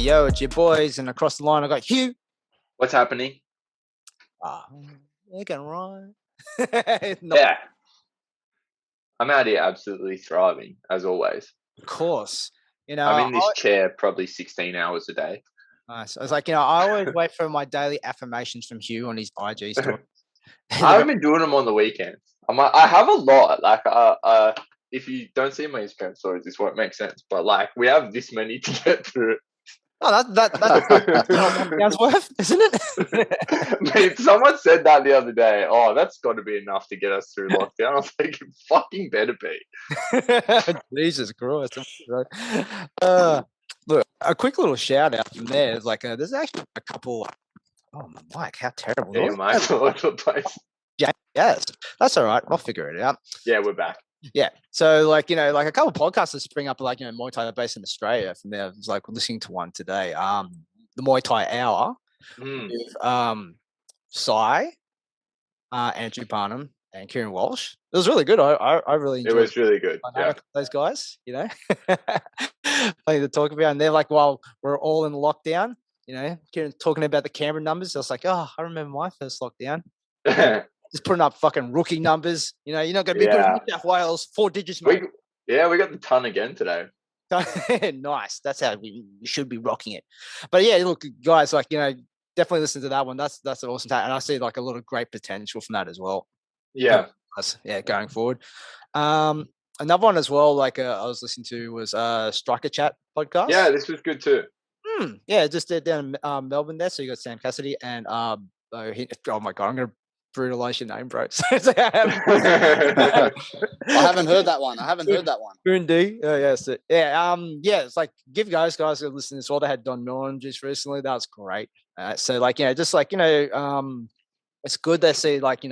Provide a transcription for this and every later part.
Yo, it's your boys, and across the line I got Hugh. What's happening? You can run. Yeah. I'm out here absolutely thriving, as always. Of course. I'm in this chair probably 16 hours a day. Nice. I was like, I always wait for my daily affirmations from Hugh on his IG story. I haven't been doing them on the weekends. I have a lot. Like, if you don't see my Instagram stories, this won't make sense. But like, we have this many to get through. Oh, that's lockdown's worth, isn't it? Mate, someone said that the other day. Oh, that's got to be enough to get us through lockdown. I was like, it fucking better be. Jesus Christ. Look, a quick little shout out from there. Like, there's actually a couple. Oh, Mike, how terrible. Yeah, Mike's all over the place. Yes, that's all right. I'll figure it out. Yeah, we're back. Yeah. So, like, like a couple of podcasts that spring up, like, Muay Thai based in Australia. From there, I was like listening to one today. The Muay Thai Hour with Sai, Andrew Barnum, and Kieran Walsh. It was really good. I really enjoyed it. It was really good. Yeah. Those guys, plenty to talk about. And they're like, well, we're all in lockdown. Kieran talking about the Canberra numbers. I was like, oh, I remember my first lockdown. Just putting up fucking rookie numbers. You're not going to be good at New South Wales, 4 digits, mate. We got the ton again today. Nice. That's how we should be rocking it. But yeah, look, guys, like, definitely listen to that one. That's an awesome time. And I see like a lot of great potential from that as well. Yeah. Going forward. Another one as well, like I was listening to was Striker Chat podcast. Yeah, this was good too. Yeah, just down in Melbourne there. So you got Sam Cassidy and oh my God, I'm going to brutalize your name, bro. I haven't heard that one. Bundy. Yes. It's like give guys a listen to this. Well, they had Don Millen just recently. That was great. So like, just like, it's good to see like,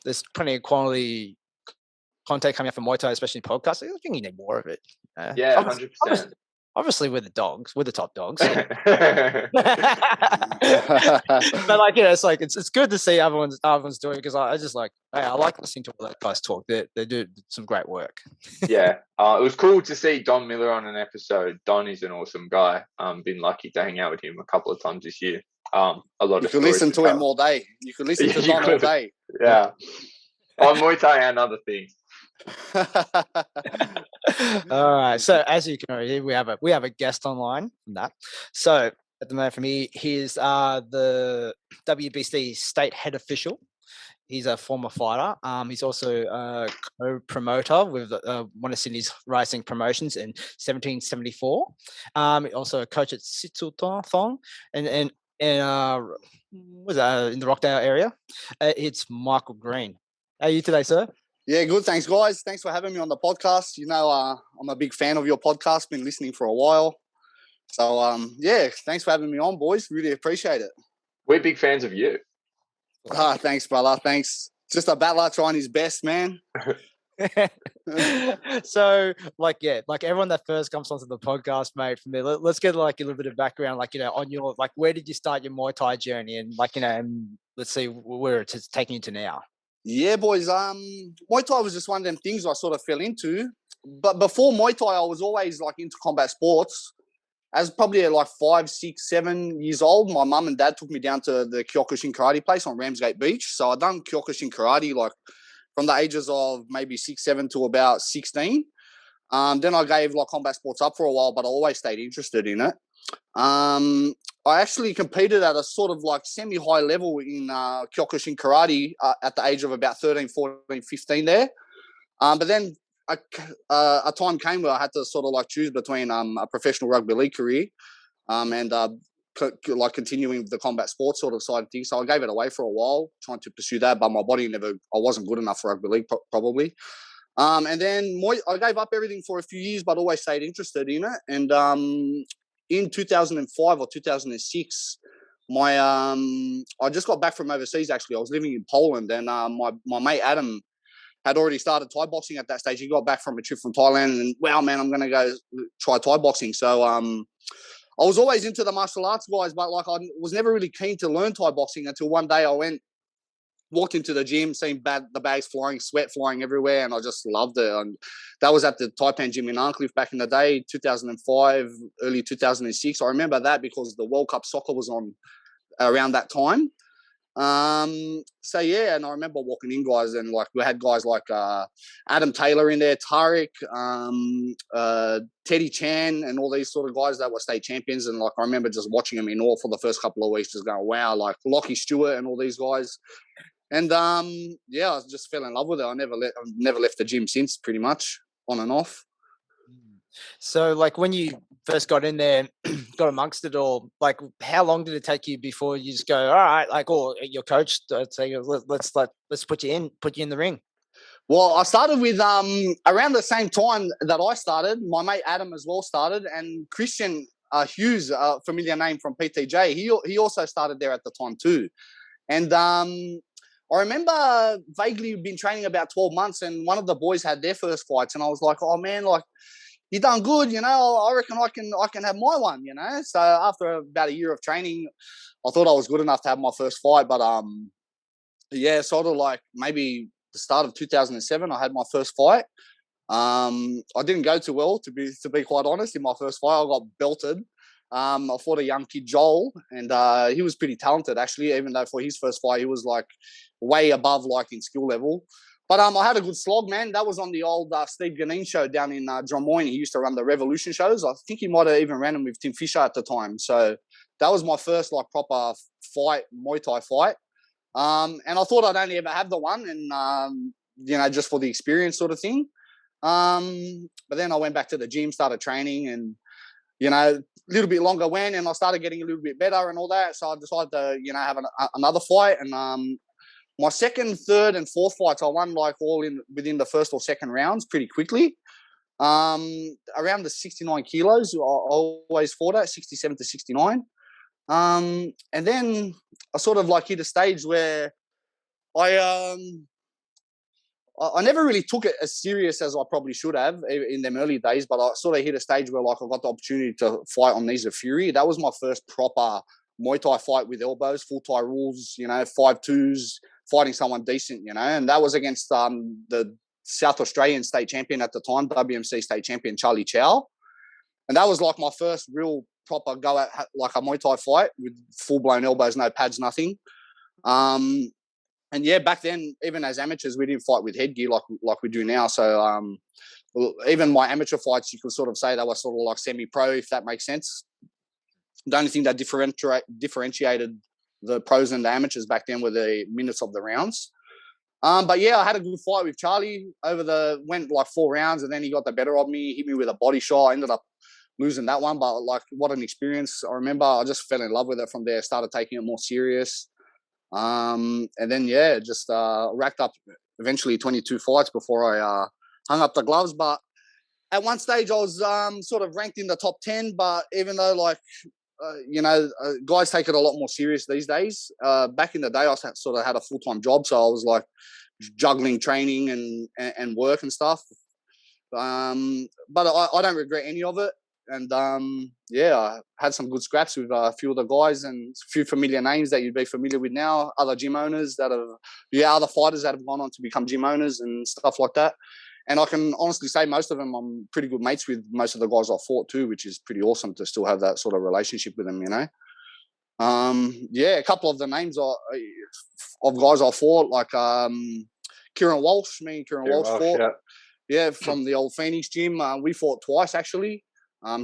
there's plenty of quality content coming out from Muay Thai, especially in podcasts. I think you need more of it. 100%. Obviously, we're the dogs. We're the top dogs. But like, it's like it's good to see everyone's doing it because I just like I like listening to all those guys talk. They do some great work. Yeah, it was cool to see Don Miller on an episode. Don is an awesome guy. Been lucky to hang out with him a couple of times this year. A lot you of could listen to him all day. You could listen to Don all day. Yeah, on Muay Thai and other things. All right. So as you can hear, we have a guest online from that. So at the moment, for me, he's the WBC state head official. He's a former fighter. He's also a co-promoter with one of Sydney's rising promotions in 1774. Also a coach at Sitshoothon and in the Rockdale area. It's Michael Green. How are you today, sir? Yeah, good. Thanks, guys. Thanks for having me on the podcast. I'm a big fan of your podcast. Been listening for a while. So, thanks for having me on, boys. Really appreciate it. We're big fans of you. Thanks, brother. Thanks. Just a battler trying his best, man. So, like everyone that first comes onto the podcast, mate, from there, let's get like a little bit of background, like, on your, like, where did you start your Muay Thai journey? And like, and let's see where it's taking you to now. Yeah, boys. Muay Thai was just one of them things I sort of fell into. But before Muay Thai, I was always like into combat sports. As probably like 5, 6, 7 years old, my mum and dad took me down to the Kyokushin karate place on Ramsgate Beach. So I done Kyokushin karate like from the ages of maybe 6, 7 to about 16. Then I gave like combat sports up for a while, but I always stayed interested in it. I actually competed at a sort of like semi-high level in Kyokushin karate at the age of about 13, 14, 15 there. But then a time came where I had to sort of like choose between a professional rugby league career and like continuing the combat sports sort of side of things. So I gave it away for a while, trying to pursue that, but my body I wasn't good enough for rugby league probably. And then I gave up everything for a few years, but always stayed interested in it. And in 2005 or 2006, I just got back from overseas. Actually, I was living in Poland, and my mate Adam had already started Thai boxing at that stage. He got back from a trip from Thailand, and wow, man, I'm gonna go try Thai boxing. So I was always into the martial arts, guys, but like I was never really keen to learn Thai boxing until one day I went walked into the gym, seen the bags flying, sweat flying everywhere, and I just loved it. And that was at the Taipan gym in Arncliffe back in the day, 2005, early 2006. I remember that because the World Cup soccer was on around that time. So yeah, and I remember walking in, guys, and like we had guys like Adam Taylor in there, Tariq, Teddy Chan, and all these sort of guys that were state champions. And like I remember just watching them in awe for the first couple of weeks, just going, wow, like Lockie Stewart and all these guys. And yeah, I just fell in love with it. I've never left the gym since, pretty much, on and off. So, like, when you first got in there, got amongst it all, like, how long did it take you before you just go, all right, like, or your coach say, let's put you in the ring? Well, I started with around the same time that I started. My mate Adam as well started, and Christian Hughes, a familiar name from PTJ, he also started there at the time too. And I remember vaguely been training about 12 months, and one of the boys had their first fights, and I was like, oh man, like, you done good, you know. I reckon I can have my one, you know. So after about a year of training, I thought I was good enough to have my first fight. But yeah, sort of like maybe the start of 2007, I had my first fight. I didn't go too well, to be quite honest. In my first fight, I got belted. I fought a young kid, Joel, and he was pretty talented actually. Even though for his first fight, he was like way above like in skill level. But I had a good slog, man. That was on the old Steve Ganine show down in Drummond. He used to run the Revolution shows. I think he might have even ran them with Tim Fisher at the time. So that was my first like proper fight, Muay Thai fight. And I thought I'd only ever have the one, and you know, just for the experience sort of thing. But then I went back to the gym, started training, and you know, a little bit longer went, and I started getting a little bit better and all that. So I decided to, you know, have another fight, and my second, third, and fourth fights, I won like all within the first or second rounds pretty quickly. Around the 69 kilos, I always fought at 67 to 69. And then I sort of like hit a stage where I never really took it as serious as I probably should have in them early days, but I sort of hit a stage where like I got the opportunity to fight on Knees of Fury. That was my first proper Muay Thai fight with elbows, full Thai rules, you know, 5-2s, fighting someone decent, you know, and that was against the South Australian state champion at the time, WMC state champion, Charlie Chow. And that was like my first real proper go at like a Muay Thai fight with full-blown elbows, no pads, nothing. And yeah, back then, even as amateurs, we didn't fight with headgear like we do now. So even my amateur fights, you could sort of say they were sort of like semi-pro, if that makes sense. The only thing that differentiated the pros and the amateurs back then were the minutes of the rounds. But yeah, I had a good fight with Charlie went like 4 rounds, and then he got the better of me, hit me with a body shot. I ended up losing that one, but like what an experience. I remember I just fell in love with it from there, started taking it more serious. And then, yeah, just racked up eventually 22 fights before I hung up the gloves. But at one stage I was sort of ranked in the top 10, but even though like, you know, guys take it a lot more serious these days. Back in the day, I sort of had a full-time job, so I was like juggling training and work and stuff. But I don't regret any of it. And yeah, I had some good scraps with a few of the guys and a few familiar names that you'd be familiar with now, other gym owners other fighters that have gone on to become gym owners and stuff like that. And I can honestly say most of them I'm pretty good mates with, most of the guys I fought too, which is pretty awesome to still have that sort of relationship with them, you know. Yeah, a couple of the names of guys I fought, like Kieran Walsh, fought. Yeah, from the old Phoenix gym. We fought twice actually.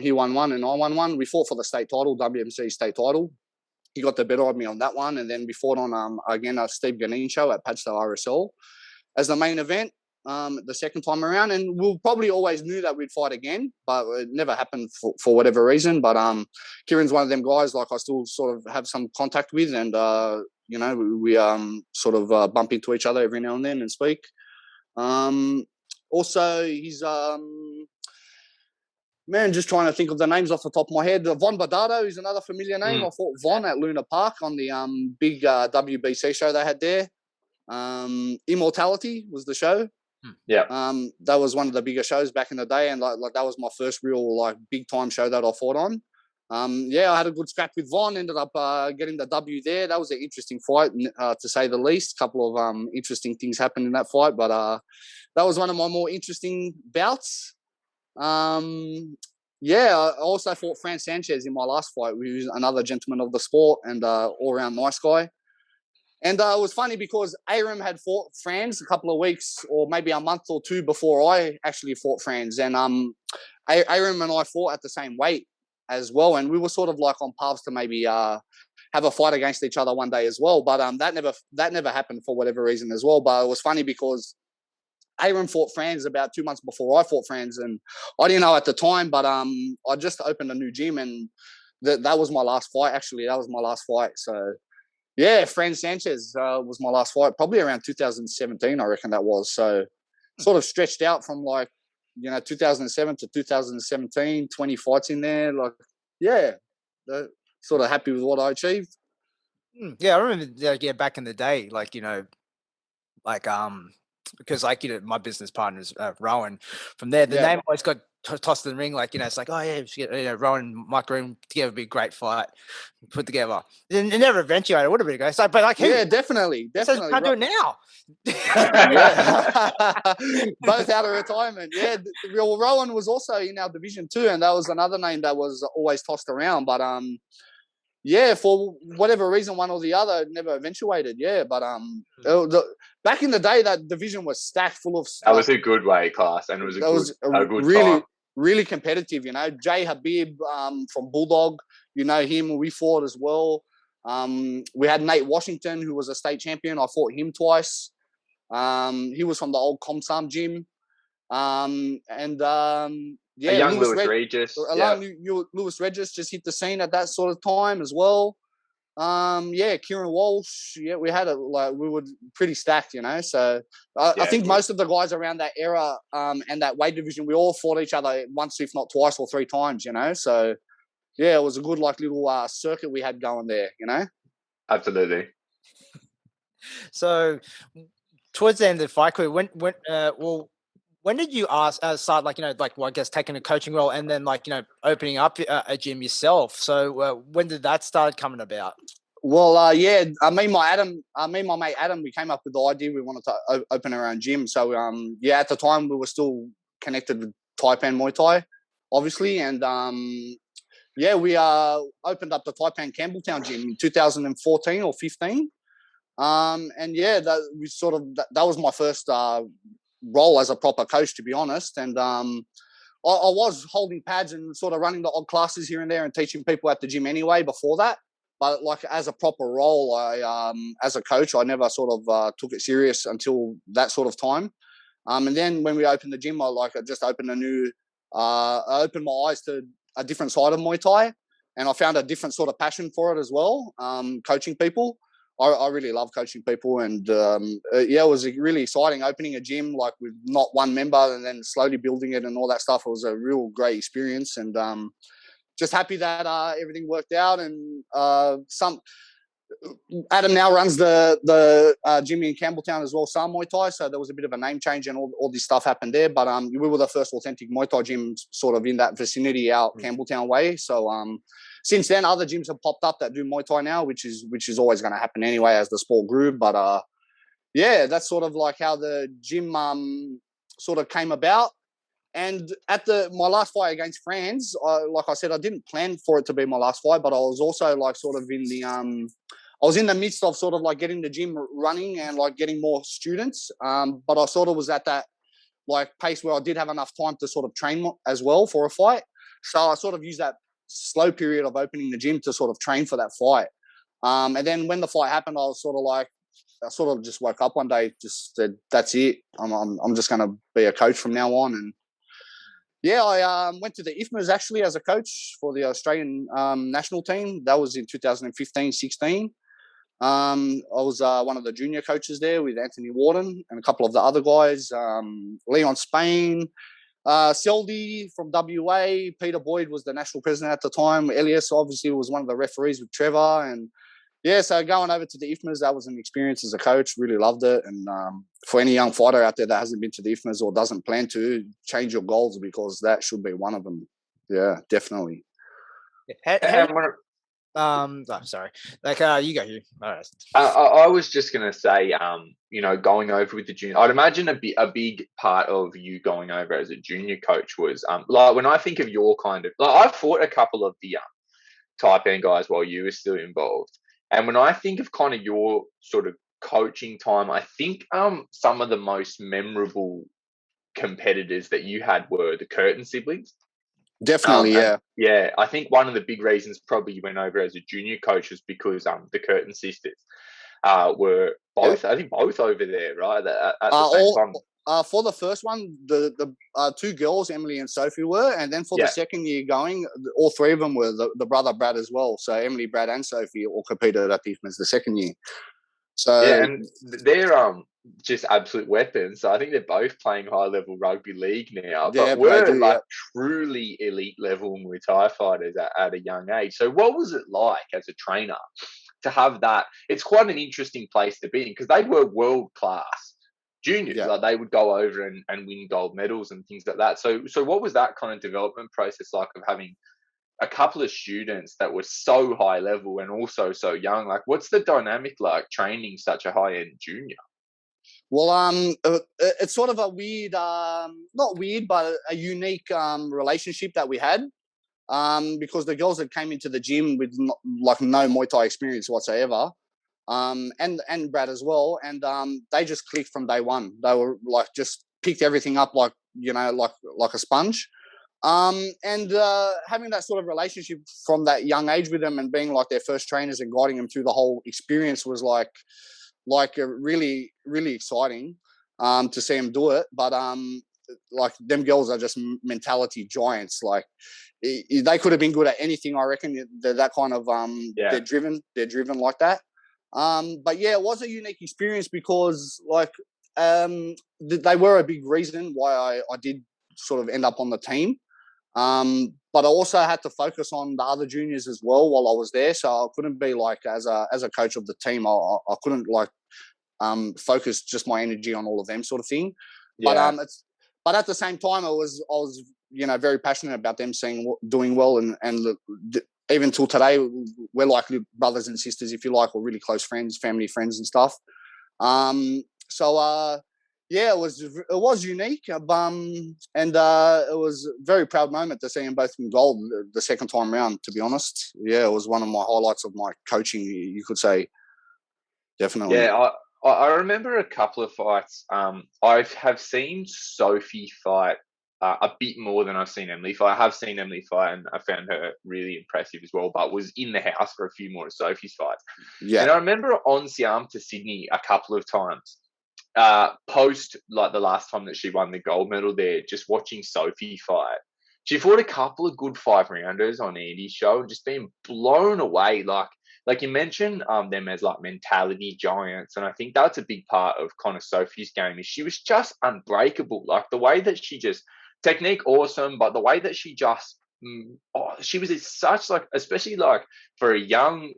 He won one and I won one. We fought for the state title, WMC state title. He got the better of me on that one. And then we fought on, again, a Steve Ganine show at Padstow RSL as the main event the second time around. And we probably always knew that we'd fight again, but it never happened for whatever reason. But Kieran's one of them guys like I still sort of have some contact with. And, you know, we sort of bump into each other every now and then and speak. Also, he's... Man, just trying to think of the names off the top of my head. Von Bardado is another familiar name. I fought Von at Luna Park on the big WBC show they had there. Immortality was the show. Yeah. That was one of the bigger shows back in the day, and like that was my first real like big time show that I fought on. I had a good scrap with Von. Ended up getting the W there. That was an interesting fight, to say the least. A couple of interesting things happened in that fight, but that was one of my more interesting bouts. I also fought Fran Sanchez in my last fight, who's another gentleman of the sport and all-round nice guy. And it was funny because Aram had fought Franz a couple of weeks or maybe a month or two before I actually fought Franz. And Aram and I fought at the same weight as well. And we were sort of like on paths to maybe have a fight against each other one day as well. But that never happened for whatever reason as well. But it was funny because Aram fought Franz about 2 months before I fought Franz. And I didn't know at the time, but I just opened a new gym and that was my last fight, actually. That was my last fight. So... yeah, Fran Sanchez was my last fight, probably around 2017, I reckon that was. So sort of stretched out from 2007 to 2017, 20 fights in there. Sort of happy with what I achieved. Yeah, I remember back in the day, because my business partner is Rowan. From there, the name always got tossed in the ring. It's like, oh yeah, Rowan and Mike Green together would be a great fight put together. It never eventuated. It would have been a great fight, but definitely. Can't do it now. Both out of retirement. Yeah, well, Rowan was also in our division too, and that was another name that was always tossed around. But for whatever reason, one or the other, never eventuated. Yeah, but back in the day, that division was stacked full of. That was a good weight class, and it was a good really, time. really competitive. Jay Habib from Bulldog, him. We fought as well. We had Nate Washington, who was a state champion. I fought him twice. He was from the old Comsam gym. A young Lewis Regis. Lewis Regis just hit the scene at that sort of time as well. Kieran Walsh. Yeah, we had we were pretty stacked, So I think most of the guys around that era and that weight division, we all fought each other once, if not twice or three times, So it was a good little circuit we had going there, Absolutely. So towards the end of the fight career, when did you start I guess taking a coaching role and then opening up a gym yourself? So when did that start coming about? Well, me and my mate Adam, we came up with the idea we wanted to open our own gym. So at the time we were still connected with Taipan Muay Thai, obviously, and we opened up the Taipan Campbelltown gym in 2014 or 15. That was my first role as a proper coach, to be honest. And I was holding pads and sort of running the odd classes here and there and teaching people at the gym anyway before that. But as a proper role, as a coach, I never sort of took it serious until that sort of time. And then when we opened the gym, I just opened I opened my eyes to a different side of Muay Thai, and I found a different sort of passion for it as well, coaching people. I really love coaching people, and it was really exciting opening a gym with not one member and then slowly building it and all that stuff. It was a real great experience, and just happy that everything worked out. And Adam now runs the gym in Campbelltown as well, Sam Muay Thai. So there was a bit of a name change and all this stuff happened there. But we were the first authentic Muay Thai gym sort of in that vicinity out Campbelltown way. So since then, other gyms have popped up that do Muay Thai now, which is always going to happen anyway as the sport grew. But that's sort of how the gym sort of came about. And at my last fight against Franz, like I said, I didn't plan for it to be my last fight, but I was also sort of in the I was in the midst of sort of getting the gym running and getting more students. But I sort of was at that pace where I did have enough time to sort of train as well for a fight. So I sort of used that slow period of opening the gym to sort of train for that fight. And then when the fight happened, I was sort of just woke up one day, just said, that's it. I'm just going to be a coach from now on. And I went to the IFMAs actually as a coach for the Australian national team. That was in 2015-16. I was one of the junior coaches there with Anthony Warden and a couple of the other guys, Leon Spain, Seldy from WA, Peter Boyd was the national president at the time. Elias obviously was one of the referees with Trevor. And so going over to the IFMAs, that was an experience as a coach. Really loved it. And for any young fighter out there that hasn't been to the IFMAs or doesn't plan to, change your goals because that should be one of them. Yeah, definitely. How, And when, oh, sorry. Like, you go, you. All right. I was just gonna say, you know, going over with the junior, I'd imagine a big part of you going over as a junior coach was, like when I think of your kind of, like I fought a couple of the Taipan guys while you were still involved, and when I think of kind of your sort of coaching time, I think some of the most memorable competitors that you had were the Curtin siblings. Definitely, yeah. Yeah, I think one of the big reasons probably you went over as a junior coach was because the Curtin sisters were both, I think both over there, right? At the same time. For the first one, the two girls, Emily and Sophie, were, and then for the second year going, all three of them were the brother Brad as well. So Emily, Brad, and Sophie all competed at the IFMAs the second year. So yeah, and they're just absolute weapons. So I think they're both playing high level rugby league now, but we're truly elite level Muay Thai fighters at a young age. So what was it like as a trainer to have that? It's quite an interesting place to be in because they were world class juniors. Yeah. Like they would go over and win gold medals and things like that. So what was that kind of development process like of having a couple of students that were so high level and also so young? Like, what's the dynamic like training such a high end junior? Well, it's sort of a weird, not weird, but a unique relationship that we had. Because the girls that came into the gym with no Muay Thai experience whatsoever, and Brad as well, and they just clicked from day one. They were like just picked everything up like a sponge. And having that sort of relationship from that young age with them and being like their first trainers and guiding them through the whole experience was like a really, really exciting to see them do it. But like them girls are just mentality giants. Like they could have been good at anything. I reckon they're that kind of they're driven like that. But yeah, it was a unique experience because like they were a big reason why I did sort of end up on the team. But I also had to focus on the other juniors as well while I was there. So I couldn't be like as a coach of the team. I couldn't like focus just my energy on all of them sort of thing. Yeah. But at the same time, I was very passionate about them doing well and even till today we're like brothers and sisters, if you like, or really close friends, family friends and stuff. Yeah, it was unique, and it was a very proud moment to see them both in gold the second time round. To be honest, yeah, it was one of my highlights of my coaching, you could say. Definitely. Yeah, I remember a couple of fights. I have seen Sophie fight a bit more than I've seen Emily fight. I have seen Emily fight, and I found her really impressive as well. But was in the house for a few more of Sophie's fights. Yeah, and I remember on Siam to Sydney a couple of times. Post like the last time that she won the gold medal there, just watching Sophie fight. She fought a couple of good 5-rounders on Andy's show and just being blown away. Like you mentioned them as like mentality giants, and I think that's a big part of kind of Sophie's game is she was just unbreakable. Like the way that she just technique awesome, but the way that she just she was such like, especially like for a young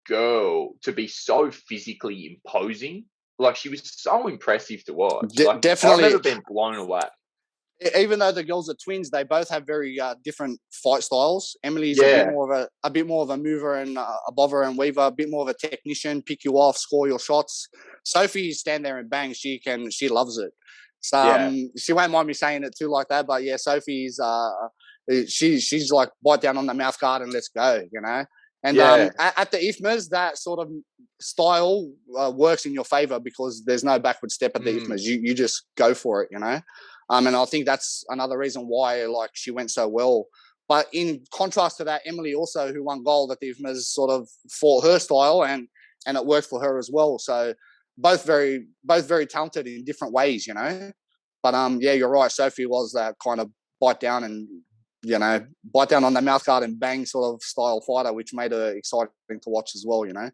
girl to be so physically imposing. Like she was so impressive to watch. Definitely, I've never been blown away. Even though the girls are twins, they both have very different fight styles. Emily's a bit more of a mover and a bobber and weaver, a bit more of a technician, pick you off, score your shots. Sophie, stand there and bang. She loves it. So she won't mind me saying it too like that. But yeah, Sophie's she's like bite down on the mouth guard and let's go, you know. And at the IFMAs, that sort of style works in your favor because there's no backward step at the IFMAs. You just go for it, you know. And I think that's another reason why like she went so well. But in contrast to that, Emily also, who won gold at the IFMAs, sort of fought her style and it worked for her as well. So both very talented in different ways, you know. But yeah, you're right. Sophie was that kind of bite down on the mouth guard and bang sort of style fighter, which made her exciting to watch as well, you know.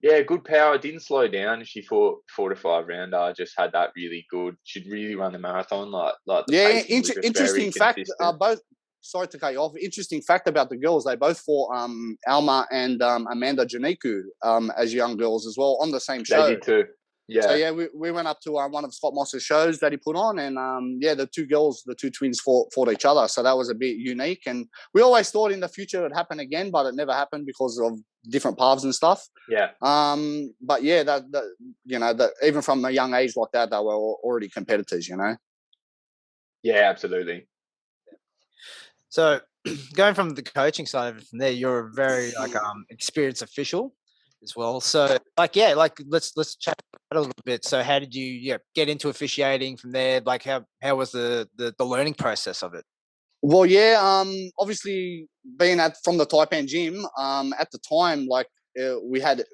Yeah, good power. Didn't slow down. She fought 4 to 5 rounder. Just had that really good. She'd really run the marathon. Interesting fact. Both. Sorry to cut you off. Interesting fact about the girls. They both fought Alma and Amanda Janiku as young girls as well on the same show. They did too. So Yeah. yeah, we went up to one of Scott Moss's shows that he put on, and yeah, the two twins fought each other. So that was a bit unique, and we always thought in the future it would happen again, but it never happened because of different paths and stuff. Yeah. But yeah, that you know, that even from a young age like that, they were already competitors, you know. Yeah, absolutely. So going from the coaching side of it from there, you're a very like experienced official as well. So like yeah, like let's chat a little bit. So how did you get into officiating from there? Like how was the learning process of it? Well, yeah, obviously being from the Taipan gym, at the time, like we had,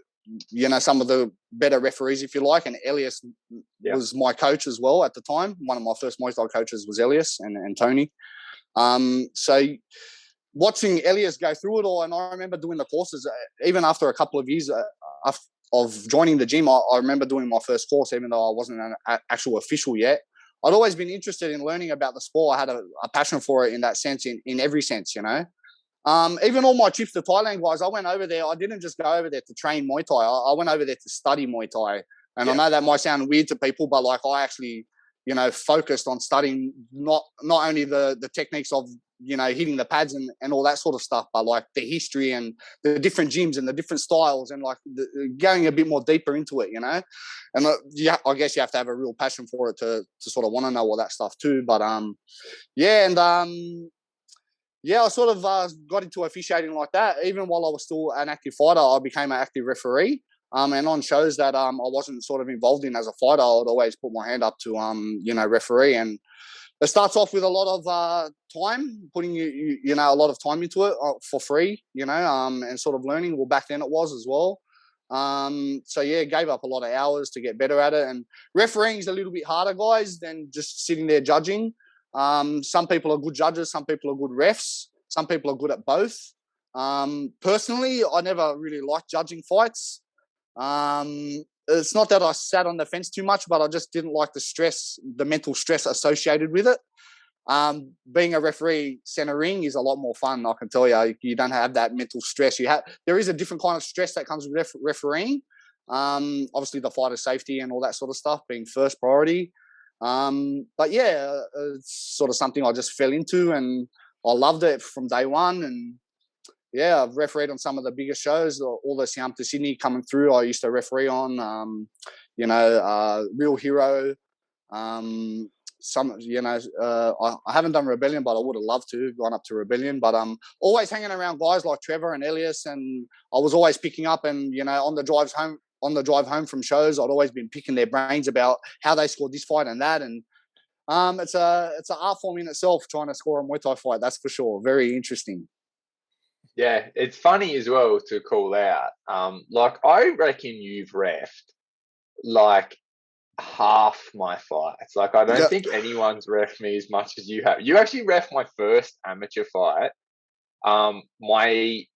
you know, some of the better referees, if you like, and Elias was my coach as well at the time. One of my first Muay Thai coaches was Elias and Tony. So watching Elias go through it all, and I remember doing the courses, even after a couple of years of joining the gym, I remember doing my first course, even though I wasn't an actual official yet. I'd always been interested in learning about the sport. I had a passion for it in that sense, in every sense, you know. Even all my trips to Thailand, guys, I went over there. I didn't just go over there to train Muay Thai. I went over there to study Muay Thai. And I know that might sound weird to people, but like I actually, you know, focused on studying not only the techniques of, you know, hitting the pads and all that sort of stuff, but like the history and the different gyms and the different styles and like going a bit more deeper into it, you know. And yeah, I guess you have to have a real passion for it to sort of want to know all that stuff too. But yeah, and yeah, I sort of got into officiating like that. Even while I was still an active fighter, I became an active referee. And on shows that I wasn't sort of involved in as a fighter, I would always put my hand up to you know, referee. And it starts off with a lot of time, putting you know, a lot of time into it for free, you know, and sort of learning. Well, back then it was as well. So yeah, gave up a lot of hours to get better at it. And refereeing is a little bit harder, guys, than just sitting there judging. Some people are good judges, some people are good refs, some people are good at both. Personally, I never really liked judging fights. It's not that I sat on the fence too much, but I just didn't like the stress, the mental stress associated with it. Being a referee centering is a lot more fun. I can tell you, you don't have that mental stress. There is a different kind of stress that comes with refereeing. Obviously the fighter's safety and all that sort of stuff being first priority. But yeah, it's sort of something I just fell into, and I loved it from day one. And yeah, I've refereed on some of the biggest shows, all the Siam to Sydney coming through. I used to referee on, you know, Real Hero. Some, you know, I haven't done Rebellion, but I would have loved to gone up to Rebellion. But always hanging around guys like Trevor and Elias, and I was always picking up, and you know, on the drive home from shows, I'd always been picking their brains about how they scored this fight and that. And it's an art form in itself, trying to score a Muay Thai fight. That's for sure. Very interesting. Yeah, it's funny as well to call out. Like I reckon you've refed like half my fights. Like I don't think anyone's ref me as much as you have. You actually ref my first amateur fight. My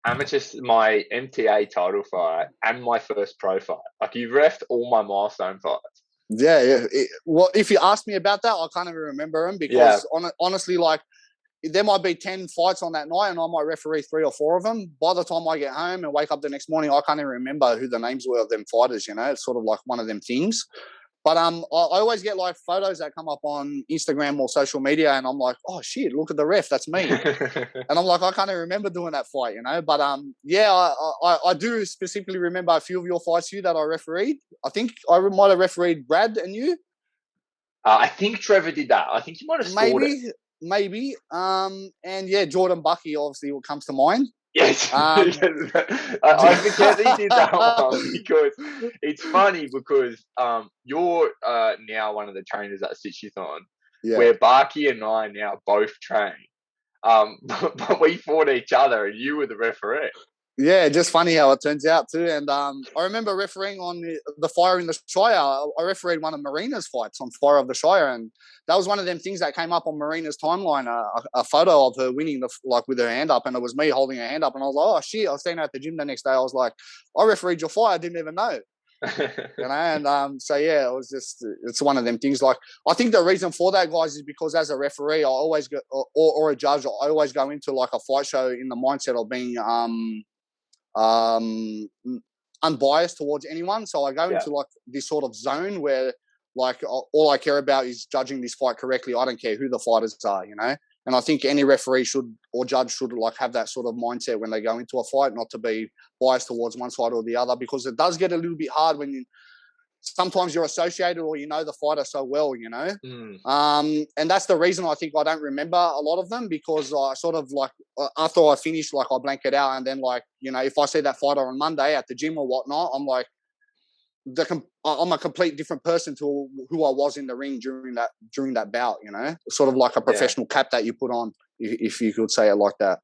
MTA title fight and my first pro fight. Like you've refed all my milestone fights. Yeah. Well, if you ask me about that, I can't even remember them because honestly, like there might be 10 fights on that night and I might referee 3 or 4 of them. By the time I get home and wake up the next morning, I can't even remember who the names were of them fighters, you know. It's sort of like one of them things. But I always get like photos that come up on Instagram or social media, and I'm like, oh shit, look at the ref, that's me. And I'm like, I can't even remember doing that fight, you know. But yeah, I do specifically remember a few of your fights that I refereed. I think I might have refereed Brad and you. I think Trevor did that. I think you might have scored it. Maybe. And yeah, Jordan Bucky, obviously, what comes to mind. Yes. I forget that he did that one because it's funny because you're now one of the trainers at Sitshoothon, where Barky and I now both train. But we fought each other and you were the referee. Yeah, just funny how it turns out too. And I remember refereeing on the Fire in the Shire. I refereed one of Marina's fights on Fire of the Shire, and that was one of them things that came up on Marina's timeline. A photo of her winning with her hand up, and it was me holding her hand up. And I was like, oh shit! I was staying at the gym the next day. I was like, I refereed your fight. I didn't even know. You know, and so yeah, it's one of them things. Like I think the reason for that, guys, is because as a referee, I always go or a judge, I always go into like a fight show in the mindset of being unbiased towards anyone. So I go into like this sort of zone where like all I care about is judging this fight correctly. I don't care who the fighters are, you know. And I think any referee should or judge should like have that sort of mindset when they go into a fight, not to be biased towards one side or the other, because it does get a little bit hard when sometimes you're associated or you know the fighter so well, you know. And that's the reason I think I don't remember a lot of them, because I sort of like after I finish, like I blank it out, and then like, you know, if I see that fighter on Monday at the gym or whatnot, I'm like, I'm a complete different person to who I was in the ring during that bout, you know, sort of like a professional cap that you put on, if you could say it like that.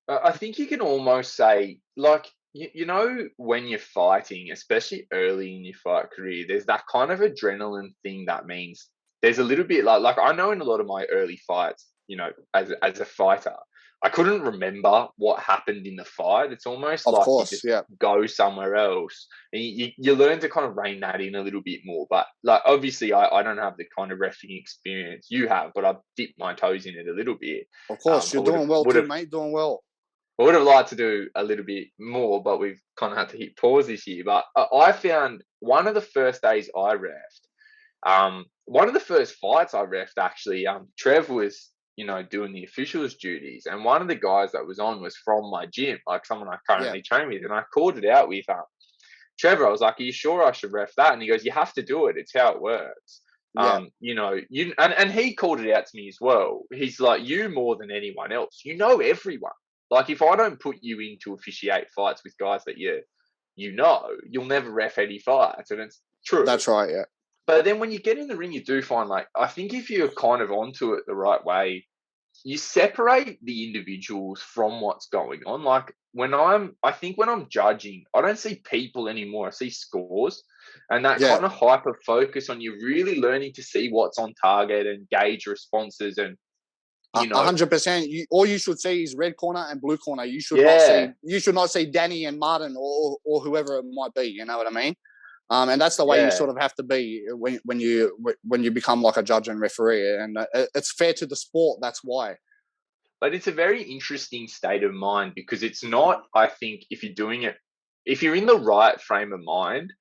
I think you can almost say, like, you know, when you're fighting, especially early in your fight career, there's that kind of adrenaline thing that means there's a little bit like I know in a lot of my early fights, you know, as a fighter, I couldn't remember what happened in the fight. It's almost like you just go somewhere else, and you learn to kind of rein that in a little bit more. But like, obviously, I don't have the kind of refereeing experience you have, but I've dipped my toes in it a little bit. Of course, you're doing well too, mate. Doing well. I would have liked to do a little bit more, but we've kind of had to hit pause this year. But I found one of the first days I reffed, one of the first fights I reffed actually, Trev was, you know, doing the officials' duties, and one of the guys that was on was from my gym, like someone I currently train with, and I called it out with Trevor. I was like, "Are you sure I should ref that?" And he goes, "You have to do it. It's how it works." You know, and he called it out to me as well. He's like, "You more than anyone else, you know everyone. Like, if I don't put you in to officiate fights with guys that you know, you'll never ref any fights." And it's true. That's right, yeah. But then when you get in the ring, you do find, like, I think if you're kind of onto it the right way, you separate the individuals from what's going on. Like, I think when I'm judging, I don't see people anymore. I see scores, and that kind of hyper focus on you really learning to see what's on target and gauge responses. And, you know, 100%. All you should see is red corner and blue corner. You should not see Danny and Martin or whoever it might be. You know what I mean? And that's the way you sort of have to be when you become like a judge and referee, and it's fair to the sport. That's why. But it's a very interesting state of mind, because it's not, I think, if you're in the right frame of mind,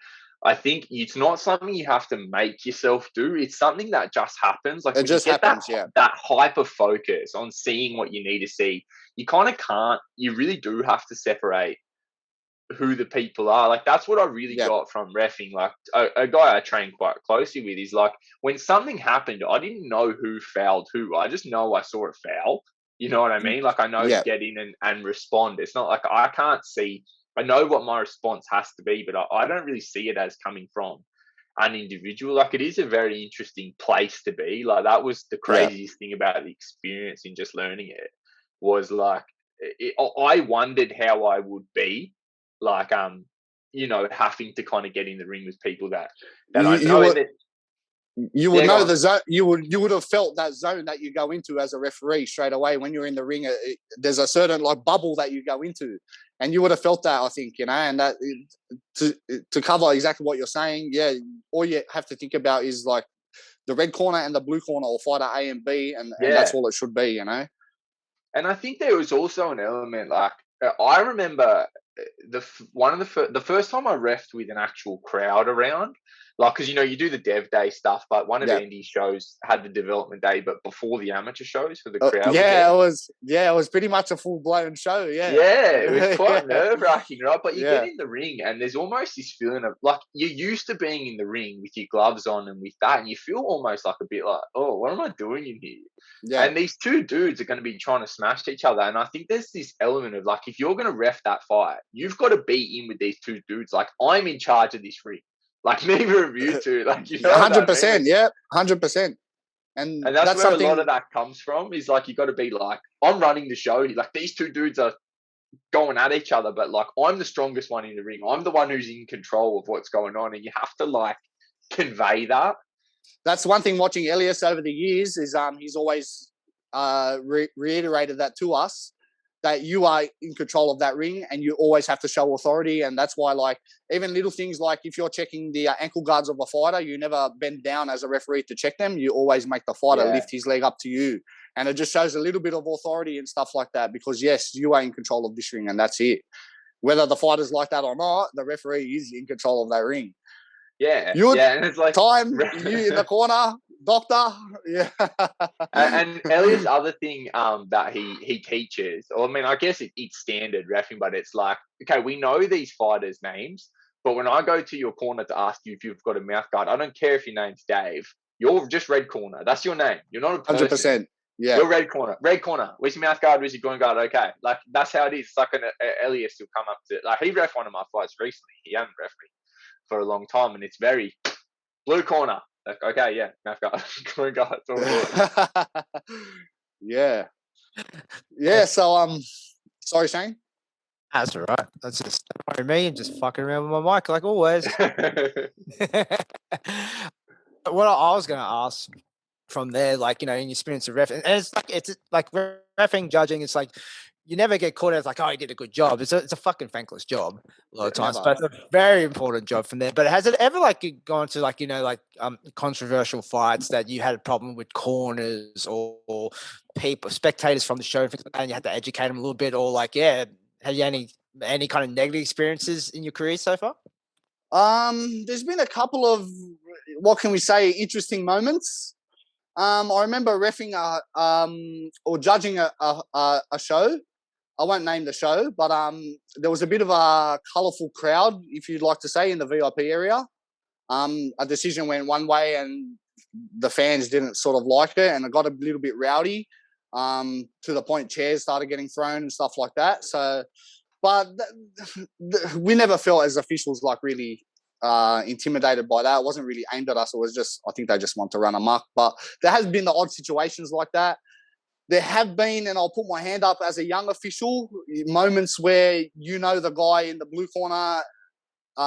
I think it's not something you have to make yourself do. It's something that just happens. Like, it just happens, that hyper focus on seeing what you need to see. You kind of can't. You really do have to separate who the people are. Like, that's what I really got from reffing. Like, a guy I train quite closely with is like, when something happened, I didn't know who fouled who. I just know I saw a foul. You know what I mean? Like, I know to get in and respond. It's not like I can't see. I know what my response has to be, but I don't really see it as coming from an individual. Like, it is a very interesting place to be. Like, that was the craziest thing about the experience in just learning it, was like, I wondered how I would be, like, you know, having to kind of get in the ring with people that I know. You would know the zone. You would have felt that zone that you go into as a referee straight away when you're in the ring. There's a certain like bubble that you go into, and you would have felt that, I think, you know. And that to cover exactly what you're saying, all you have to think about is like the red corner and the blue corner, or fighter A and B, and that's all it should be, you know. And I think there was also an element, like, I remember the first time I reffed with an actual crowd around, like, because, you know, you do the dev day stuff, but one of Andy's shows had the development day, but before the amateur shows for the crowd. It was pretty much a full blown show. It was quite nerve wracking, right? But you get in the ring, and there's almost this feeling of like, you're used to being in the ring with your gloves on and with that, and you feel almost like a bit like, oh, what am I doing in here? And these two dudes are going to be trying to smash each other, and I think there's this element of like, if you're going to ref that fight, you've got to be in with these two dudes. Like, I'm in charge of this ring. Like, neither of you two, like, you know, 100%, 100%. And that's where something... a lot of that comes from, is like, you got to be like, I'm running the show. Like, these two dudes are going at each other, but like, I'm the strongest one in the ring. I'm the one who's in control of what's going on, and you have to like convey that. That's one thing watching Elias over the years is he's always reiterated that to us, that you are in control of that ring and you always have to show authority. And that's why, like, even little things like if you're checking the ankle guards of a fighter, you never bend down as a referee to check them. You always make the fighter lift his leg up to you. And it just shows a little bit of authority and stuff like that, because yes, you are in control of this ring, and that's it. whether the fighter's like that or not, the referee is in control of that ring. Yeah, You and it's like time, you in the corner, doctor. Yeah. And Elliot's other thing that he teaches, or I mean, I guess it's standard reffing, but it's like, okay, we know these fighters' names, but when I go to your corner to ask you if you've got a mouth guard, I don't care if your name's Dave. You're just red corner. That's your name. You're not a person. 100%. Yeah. You're red corner. Red corner. Where's your mouth guard? Where's your groin guard? Okay. Like, that's how it is. It's like Elias will come up to, like, he ref one of my fights recently. He hadn't ref me for a long time, and it's very blue corner. Like, okay, yeah, mouth guard, groin guard, it's all good. Yeah. Yeah. So, sorry, Shane. That's all right. That's just me and just fucking around with my mic like always. What I was going to ask from there, like, you know, in your experience of ref, and it's like reffing, judging, it's like you never get caught as like, oh, you did a good job. It's a fucking thankless job a lot of times, Never. but it's a very important job from there. But has it ever like gone to like, you know, like controversial fights that you had a problem with corners or people, spectators from the show, and you had to educate them a little bit, or like, yeah, have you any kind of negative experiences in your career so far? There's been a couple of, what can we say, interesting moments. I remember reffing or judging a show. I won't name the show, but there was a bit of a colourful crowd, if you'd like to say, in the VIP area. A decision went one way and the fans didn't sort of like it, and it got a little bit rowdy, to the point chairs started getting thrown and stuff like that. So, but we never felt as officials like really intimidated by that. It wasn't really aimed at us. It was just, I think they just want to run amok. But there has been the odd situations like that. There have been, and I'll put my hand up as a young official, moments where, you know, the guy in the blue corner,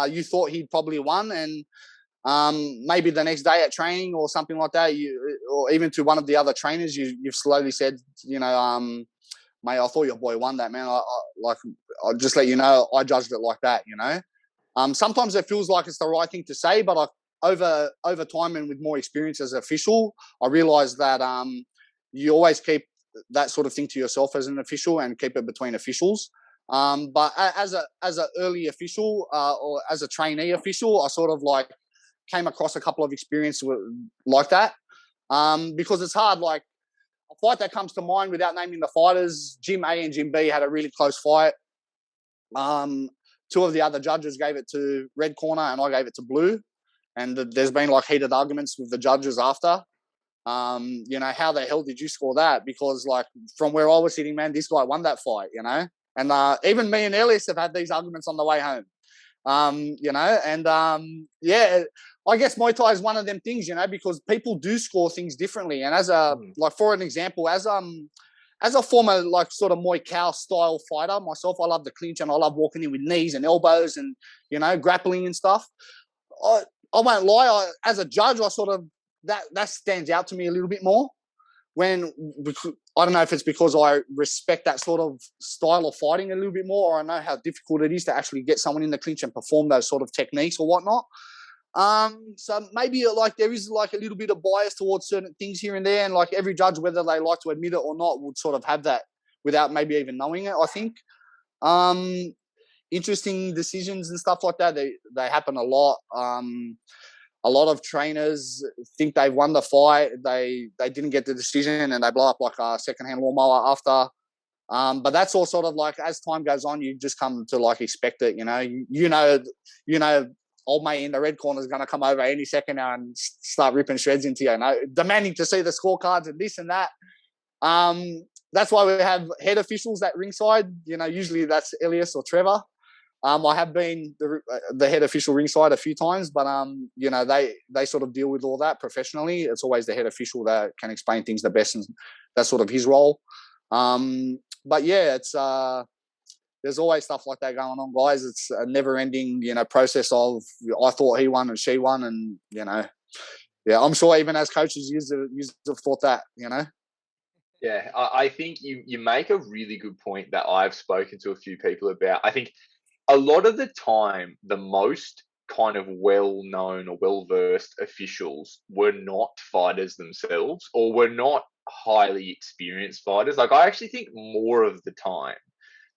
you thought he'd probably won, and maybe the next day at training or something like that, or even to one of the other trainers, you've slowly said, you know, mate, I thought your boy won that, man. I'll just let you know, I judged it like that, you know. Sometimes it feels like it's the right thing to say, but over time and with more experience as an official, I realised that you always keep that sort of thing to yourself as an official and keep it between officials. But as an early official or as a trainee official, I sort of like came across a couple of experiences like that, because it's hard. Like, a fight that comes to mind without naming the fighters, Gym A and Gym B had a really close fight. Two of the other judges gave it to red corner and I gave it to blue. And there's been like heated arguments with the judges after. You know, how the hell did you score that? Because like from where I was sitting, man, this guy won that fight, you know? And even me and Elias have had these arguments on the way home. You know, and yeah, I guess Muay Thai is one of them things, you know, because people do score things differently. And as like, for an example, as a former like sort of Muay Thai style fighter myself, I love the clinch and I love walking in with knees and elbows and, you know, grappling and stuff. I won't lie, as a judge, I sort of, that stands out to me a little bit more. When, I don't know if it's because I respect that sort of style of fighting a little bit more, or I know how difficult it is to actually get someone in the clinch and perform those sort of techniques or whatnot. So maybe like there is like a little bit of bias towards certain things here and there, and like every judge, whether they like to admit it or not, would sort of have that without maybe even knowing it, I think. Interesting decisions and stuff like that, they happen a lot. A lot of trainers think they've won the fight. They didn't get the decision and they blow up like a secondhand lawnmower after. But that's all sort of like, as time goes on, you just come to like expect it. You know, old mate in the red corner is going to come over any second now and start ripping shreds into you, demanding to see the scorecards and this and that. That's why we have head officials at ringside. You know, usually that's Elias or Trevor. I have been the head official ringside a few times, but you know, they sort of deal with all that professionally. It's always the head official that can explain things the best, and that's sort of his role. But yeah, it's there's always stuff like that going on, guys. It's a never-ending, you know, process of I thought he won and she won, and you know, yeah, I'm sure even as coaches, you have thought that, you know. Yeah, I think you make a really good point that I've spoken to a few people about. I think a lot of the time, the most kind of well-known or well-versed officials were not fighters themselves, or were not highly experienced fighters. Like, I actually think more of the time,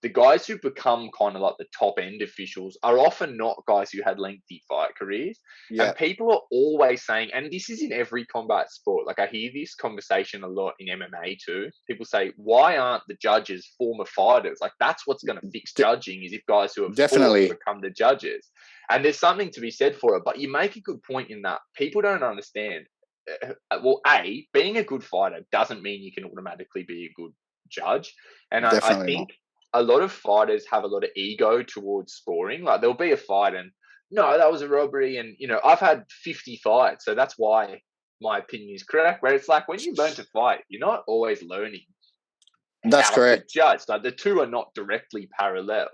the guys who become kind of like the top end officials are often not guys who had lengthy fight careers. Yeah. And people are always saying, and this is in every combat sport, like I hear this conversation a lot in MMA too. People say, why aren't the judges former fighters? Like that's what's going to fix judging, is if guys who have Definitely fought become the judges. And there's something to be said for it. But you make a good point in that people don't understand. Well, being a good fighter doesn't mean you can automatically be a good judge. And I think a lot of fighters have a lot of ego towards scoring. Like there'll be a fight and, no, that was a robbery. And, you know, I've had 50 fights, so that's why my opinion is correct. Where it's like when you learn to fight, you're not always learning. That's correct. To judge. Like the two are not directly parallel.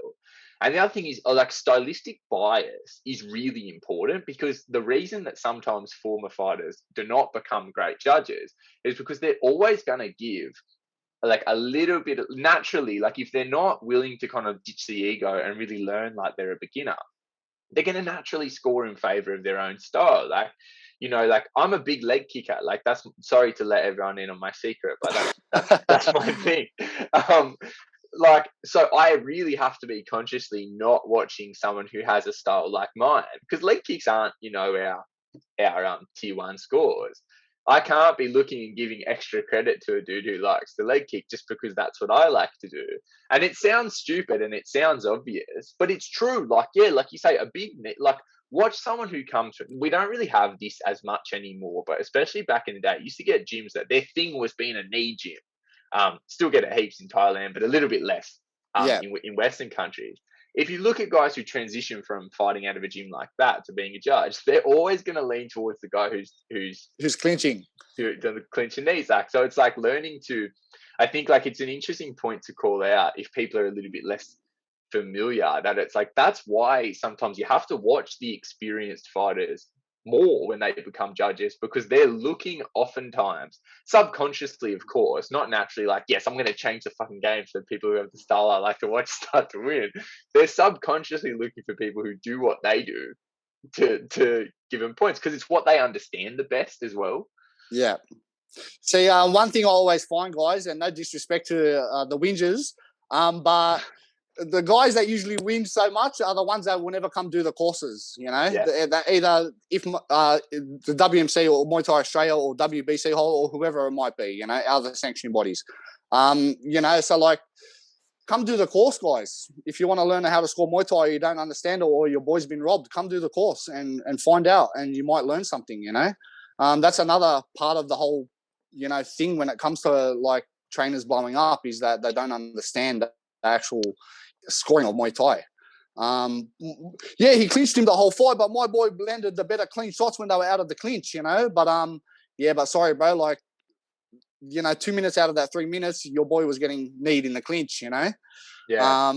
And the other thing is, like, stylistic bias is really important, because the reason that sometimes former fighters do not become great judges is because they're always going to give like a little bit of, naturally, like if they're not willing to kind of ditch the ego and really learn like they're a beginner, they're going to naturally score in favor of their own style. Like, you know, like I'm a big leg kicker. Like that's, sorry to let everyone in on my secret, but that's my thing. Like, so I really have to be consciously not watching someone who has a style like mine, because leg kicks aren't, you know, our tier 1 scores. I can't be looking and giving extra credit to a dude who likes the leg kick just because that's what I like to do. And it sounds stupid and it sounds obvious, but it's true. Like, yeah, like you say, like watch someone who comes from, we don't really have this as much anymore, but especially back in the day, you used to get gyms that their thing was being a knee gym. Still get it heaps in Thailand, but a little bit less in Western countries. If you look at guys who transition from fighting out of a gym like that to being a judge, they're always going to lean towards the guy who's clinching, the clinching knees. Like, so it's like learning to, I think like it's an interesting point to call out if people are a little bit less familiar, that it's like, that's why sometimes you have to watch the experienced fighters more when they become judges, because they're looking oftentimes subconsciously, of course, not naturally, like, yes, I'm going to change the fucking game so people who have the style I like to watch start to win. They're subconsciously looking for people who do what they do to give them points, because it's what they understand the best as well. Yeah. See, one thing I always find, guys, and no disrespect to the whingers, but the guys that usually win so much are the ones that will never come do the courses, you know. Yeah. Either if the WMC or Muay Thai Australia or WBC or whoever it might be, you know, other sanctioning bodies. You know, so like, come do the course, guys. If you want to learn how to score Muay Thai, you don't understand it, or your boy's been robbed, come do the course and find out, and you might learn something, you know. That's another part of the whole, you know, thing when it comes to like trainers blowing up, is that they don't understand the actual scoring of Muay Thai. Yeah, he clinched him the whole fight, but my boy landed the better clean shots when they were out of the clinch, you know. But yeah, but sorry, bro, like, you know, 2 minutes out of that 3 minutes, your boy was getting kneed in the clinch, you know. Yeah.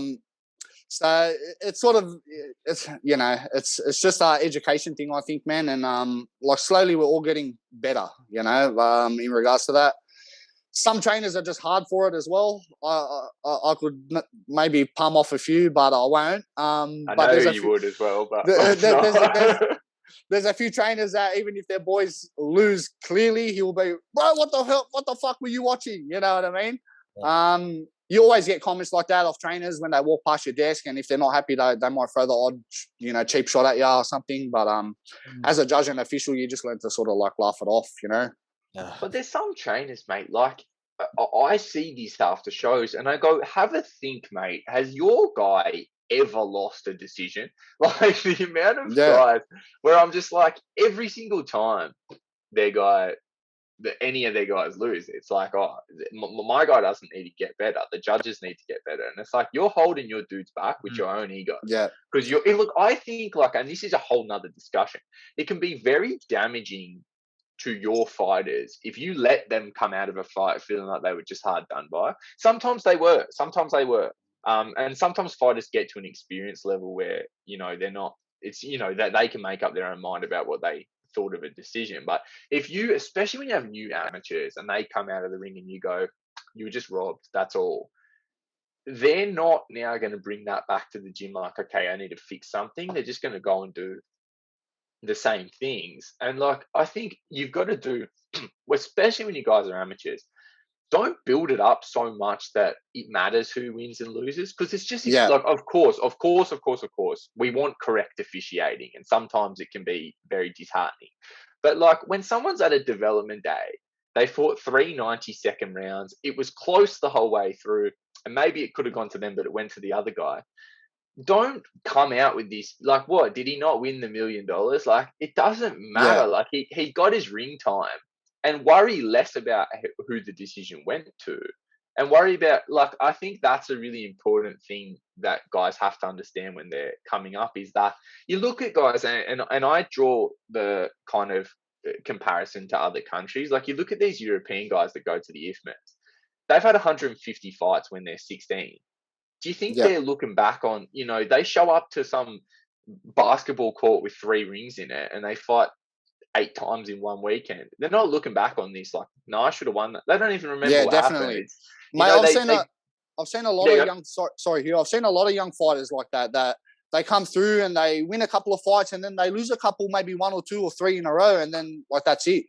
So it's sort of, it's, you know, it's just our education thing, I think, man. And like slowly we're all getting better, you know, in regards to that. Some trainers are just hard for it as well. I could maybe palm off a few, but I won't. I but know you would as well, but there's a few trainers that even if their boys lose clearly, he will be, bro, what the hell? What the fuck were you watching? You know what I mean? Yeah. You always get comments like that off trainers when they walk past your desk, and if they're not happy, they might throw the odd, you know, cheap shot at you or something. But as a judge and official, you just learn to sort of like laugh it off, you know. But there's some trainers, mate, like I see this after shows and I go, have a think, mate. Has your guy ever lost a decision? Like the amount of guys where I'm just like, every single time any of their guys lose, it's like, oh, my guy doesn't need to get better. The judges need to get better. And it's like, you're holding your dudes back with your own ego. Yeah. Because look, I think like, and this is a whole nother discussion, it can be very damaging to your fighters if you let them come out of a fight feeling like they were just hard done by. Sometimes they were. And sometimes fighters get to an experience level where, you know, they're not, it's, you know, that they can make up their own mind about what they thought of a decision. But if you, especially when you have new amateurs and they come out of the ring and you go, you were just robbed, that's all. They're not now going to bring that back to the gym like, okay, I need to fix something. They're just going to go and do the same things. And like, I think you've got to do, especially when you guys are amateurs, don't build it up so much that it matters who wins and loses, because it's just Yeah. like, of course, we want correct officiating, and sometimes it can be very disheartening. But like when someone's at a development day, they fought 3 90-second rounds. It was close the whole way through, and maybe it could have gone to them, but it went to the other guy. Don't come out with this like, what, did he not win the $1 million? Like, it doesn't matter. Yeah. Like he got his ring time, and worry less about who the decision went to, and worry about, like, I think that's a really important thing that guys have to understand when they're coming up, is that you look at guys, and I draw the kind of comparison to other countries. Like, you look at these European guys that go to the IFMAs, they've had 150 fights when they're 16. Do you think they're looking back on, they show up to some basketball court with 3 rings in it and they fight 8 times in one weekend? They're not looking back on this like, no, I should have won that. They don't even remember what happened. It's, Mate, I've seen a lot of young. Sorry, Hugh. I've seen a lot of young fighters like that. That they come through and they win a couple of fights and then they lose a couple, maybe 1 or 2 or 3 in a row, and then like that's it.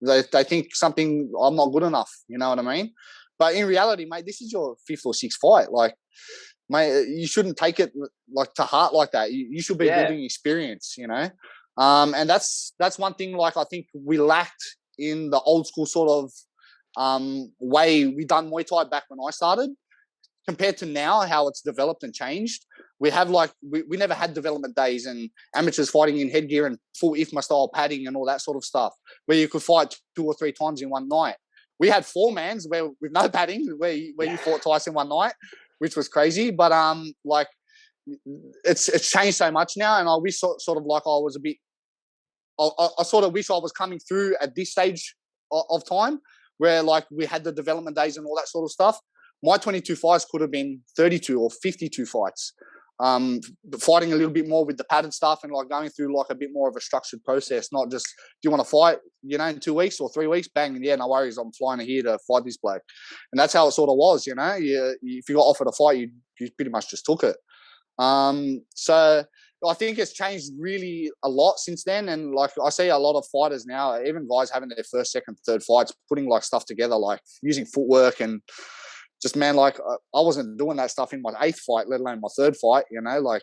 They think something, I'm not good enough. You know what I mean? But in reality, mate, this is your 5th or 6th fight. Like, mate, you shouldn't take it like to heart like that. You should be building experience. And that's one thing. Like, I think we lacked in the old school sort of way we done Muay Thai back when I started, compared to now, how it's developed and changed. We have like, we never had development days and amateurs fighting in headgear and full IFMA style padding and all that sort of stuff, where you could fight 2 or 3 times in one night. We had 4-mans where with no padding, where you fought twice in one night, which was crazy. But like, it's changed so much now, and I wish sort of like I was a bit. I sort of wish I was coming through at this stage of time, where like we had the development days and all that sort of stuff. My 22 fights could have been 32 or 52 fights. Fighting a little bit more with the padded stuff and like going through like a bit more of a structured process, not just, do you want to fight, in 2 weeks or 3 weeks, bang, yeah, no worries, I'm flying here to fight this bloke. And that's how it sort of was, if you got offered a fight, you pretty much just took it. So I think it's changed really a lot since then. And like, I see a lot of fighters now, even guys having their 1st, 2nd, 3rd fights, putting like stuff together, like using footwork and just, man, like I wasn't doing that stuff in my 8th fight, let alone my 3rd fight, like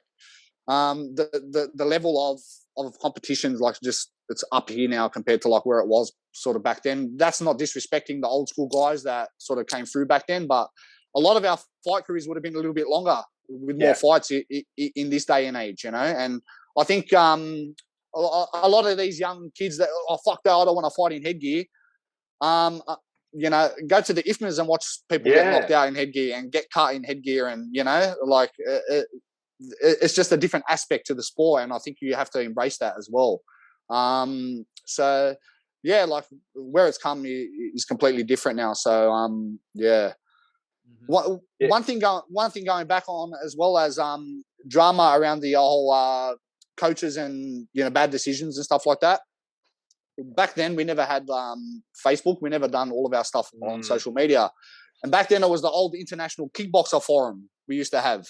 the level of competitions, like just, it's up here now compared to like where it was sort of back then. That's not disrespecting the old school guys that sort of came through back then, but a lot of our fight careers would have been a little bit longer with more fights in this day and age, and I think a lot of these young kids that, oh, fuck that, I don't want to fight in headgear, go to the IFMAs and watch people get knocked out in headgear and get cut in headgear, and like it's just a different aspect to the sport, and I think you have to embrace that as well. So yeah, like where it's come is completely different now. So One thing going back on, as well as drama around the whole coaches and bad decisions and stuff like that. Back then, we never had Facebook. We never done all of our stuff on social media. And back then, it was the old International Kickboxer Forum we used to have.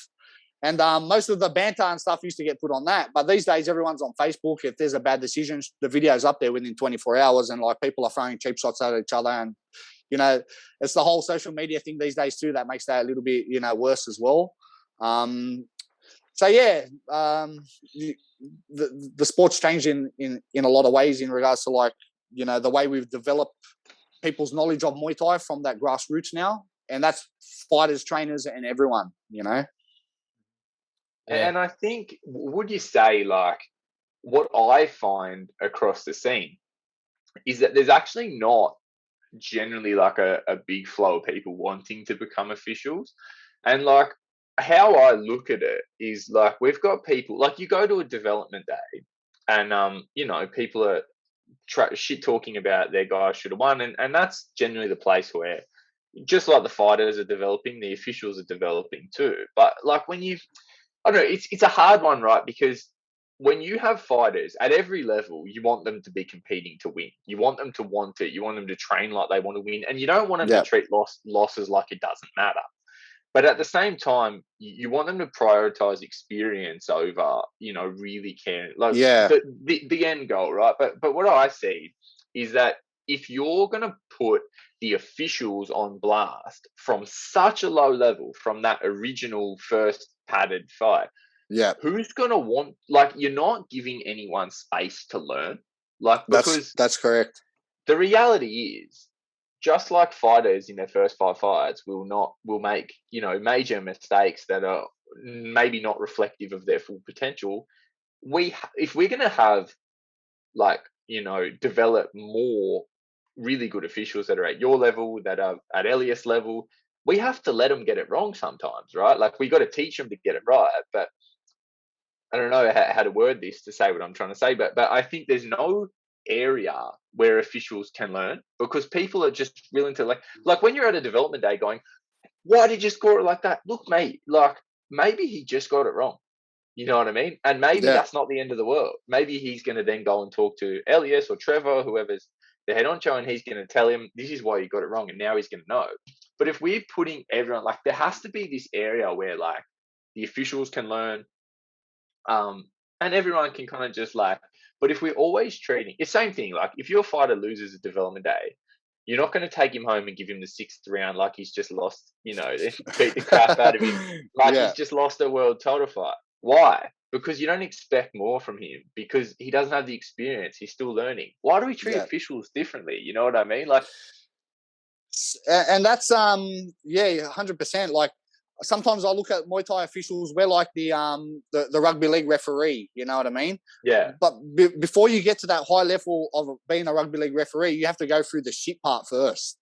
And most of the banter and stuff used to get put on that. But these days, everyone's on Facebook. If there's a bad decision, the video's up there within 24 hours. And like people are throwing cheap shots at each other. And, it's the whole social media thing these days too that makes that a little bit, worse as well. So yeah, the sport's changed in a lot of ways in regards to like, the way we've developed people's knowledge of Muay Thai from that grassroots now. And that's fighters, trainers, and everyone, And I think, would you say, like, what I find across the scene is that there's actually not generally like a big flow of people wanting to become officials. And like, how I look at it is like, we've got people, like, you go to a development day and, people are shit talking about their guys should have won. And that's generally the place where, just like the fighters are developing, the officials are developing too. But like I don't know, it's a hard one, right? Because when you have fighters at every level, you want them to be competing to win. You want them to want it. You want them to train like they want to win. And you don't want them to treat losses like it doesn't matter. But at the same time, you want them to prioritize experience over, really caring. Like the end goal, right? But what I see is that if you're going to put the officials on blast from such a low level, from that original first padded fight, who's going to want, like, you're not giving anyone space to learn. Like, because that's correct. The reality is, just like fighters in their first 5 fights will make, you know, major mistakes that are maybe not reflective of their full potential. If we're going to have, like, you know, develop more really good officials that are at your level, that are at Elias level, we have to let them get it wrong sometimes, right? Like, we got to teach them to get it right. But I don't know how to word this to say what I'm trying to say, but I think there's no area where officials can learn, because people are just willing to, like when you're at a development day going, why did you score it like that? Look, mate, like, maybe he just got it wrong. You know what I mean? And maybe that's not the end of the world. Maybe he's going to then go and talk to Elias or Trevor, whoever's the head honcho, and he's going to tell him, this is why you got it wrong, and now he's going to know. But if we're putting everyone, like, there has to be this area where, like, the officials can learn, and everyone can kind of just, like, but if we're always treating, it's the same thing, like, if your fighter loses a development day, you're not going to take him home and give him the 6th round like he's just lost, you know, beat the crap out of him, like he's just lost a world title fight. Why? Because you don't expect more from him, because he doesn't have the experience. He's still learning. Why do we treat officials differently? You know what I mean? Like, and that's 100%. Like, sometimes I look at Muay Thai officials, we're like the rugby league referee, you know what I mean? Yeah. But before you get to that high level of being a rugby league referee, you have to go through the shit part first.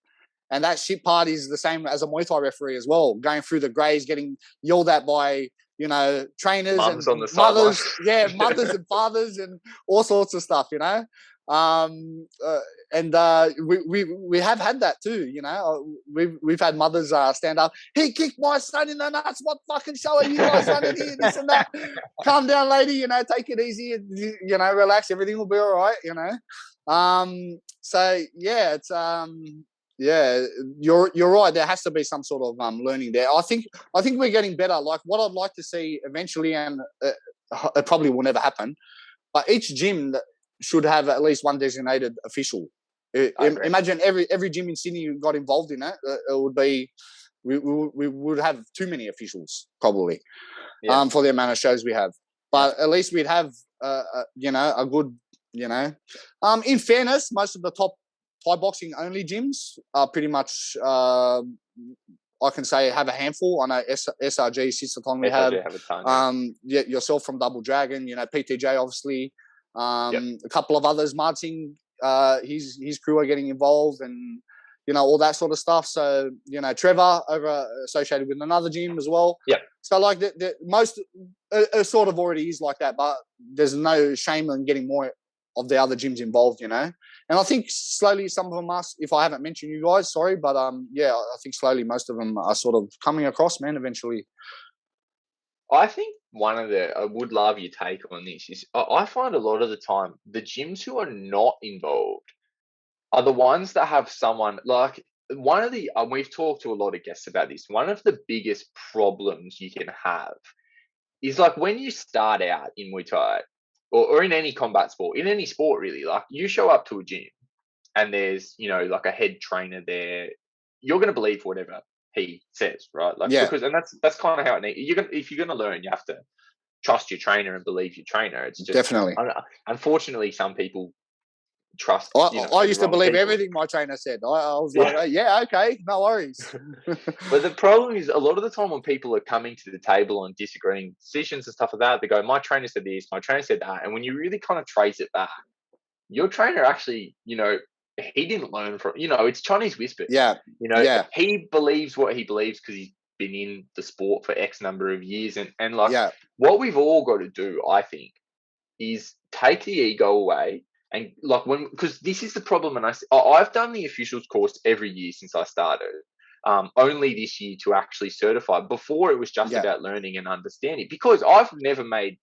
And that shit part is the same as a Muay Thai referee as well, going through the greys, getting yelled at by, you know, trainers Mums and on the mothers, mothers and fathers and all sorts of stuff, you know. We have had that too, you know. We've had mothers stand up. He kicked my son in the nuts. What fucking show are you guys running here? This and that. Calm down, lady. You know, take it easy. You know, relax. Everything will be all right. You know. So yeah, it's yeah, you're right. There has to be some sort of learning there. I think we're getting better. Like, what I'd like to see eventually, and it probably will never happen, but each gym should have at least one designated official. Imagine every gym in Sydney who got involved in it. It would be, we would have too many officials probably, for the amount of shows we have. But at least we'd have, you know, a good, you know. In fairness, most of the top Thai boxing only gyms are pretty much, I can say, have a handful. I know SRG, Sitshoothon, we have a ton, yourself from Double Dragon, you know, PTJ obviously. A couple of others, Martin, his crew are getting involved, and you know, all that sort of stuff. So, you know, Trevor over associated with another gym as well. So like the most sort of already is like that, but there's no shame in getting more of the other gyms involved, you know. And I think slowly some of them are, if I haven't mentioned you guys, sorry, but I think slowly most of them are sort of coming across, man, eventually. I think I would love your take on this, is I find a lot of the time the gyms who are not involved are the ones that have someone, like, one of the, we've talked to a lot of guests about this, one of the biggest problems you can have is, like, when you start out in Muay Thai or in any combat sport, in any sport really, like, you show up to a gym and there's, you know, like a head trainer there, you're going to believe whatever he says, right? Like, because, and that's kind of how it needs. If you're going to learn, you have to trust your trainer and believe your trainer. It's just, definitely. Unfortunately, some people trust. I used to believe everything my trainer said. I was like, okay, no worries. But the problem is, a lot of the time when people are coming to the table and disagreeing decisions and stuff like that, they go, my trainer said this, my trainer said that. And when you really kind of trace it back, your trainer actually, you know, he didn't learn from, you know, it's Chinese whispers. He believes what he believes because he's been in the sport for X number of years. And like, what we've all got to do, I think, is take the ego away. And like, because this is the problem. And I've done the officials course every year since I started. Only this year to actually certify. Before, it was just about learning and understanding, because I've never made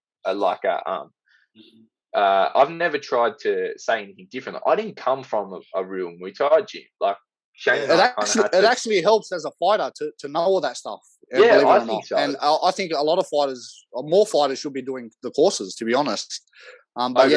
I've never tried to say anything different. I didn't come from a real Muay Thai gym. Like, Shane and it actually helps as a fighter to know all that stuff. I think so. And I think a lot of fighters, or more fighters, should be doing the courses, to be honest. But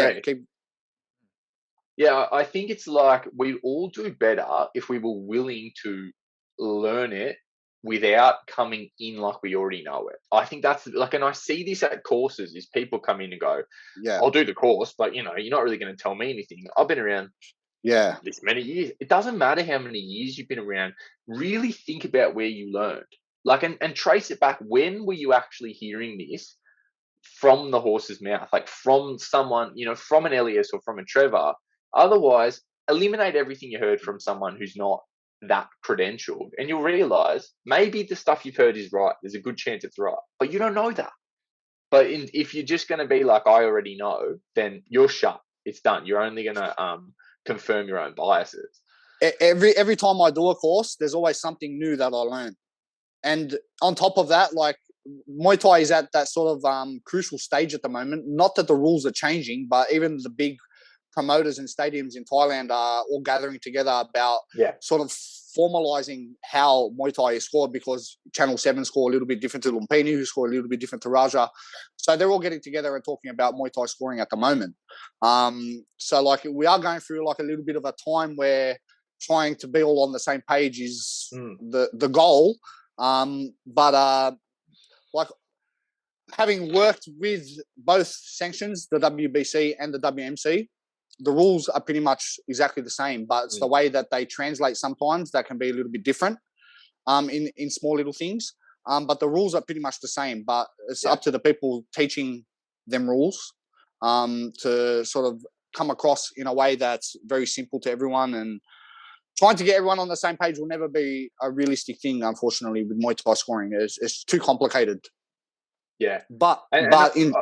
Yeah, I think it's like we all do better if we were willing to learn it without coming in like we already know it. I think that's like, and I see this at courses is people come in and go, Yeah, I'll do the course, but you're not really going to tell me anything. I've been around yeah, this many years. It doesn't matter how many years you've been around. Really think about where you learned. Like, and trace it back. When were you actually hearing this from the horse's mouth? Like from someone, from an Elias or from a Trevor. Otherwise, eliminate everything you heard from someone who's not that credentialed, and you'll realize maybe the stuff you've heard is right. There's a good chance it's right, but you don't know that. But if you're just going to be like, I already know, then you're shut. It's done. You're only going to confirm your own biases. Every time I do a course, there's always something new that I learn. And on top of that, like Muay Thai is at that sort of crucial stage at the moment. Not that the rules are changing, but even the big promoters and stadiums in Thailand are all gathering together about sort of formalizing how Muay Thai is scored, because Channel 7 score a little bit different to Lumpini, who score a little bit different to Raja. So they're all getting together and talking about Muay Thai scoring at the moment. So like we are going through like a little bit of a time where trying to be all on the same page is the goal. But like having worked with both sanctions, the WBC and the WMC, the rules are pretty much exactly the same, but it's the way that they translate sometimes that can be a little bit different in small little things. But the rules are pretty much the same, but it's up to the people teaching them rules to sort of come across in a way that's very simple to everyone. And trying to get everyone on the same page will never be a realistic thing, unfortunately, with Muay Thai scoring. It's too complicated. Yeah. In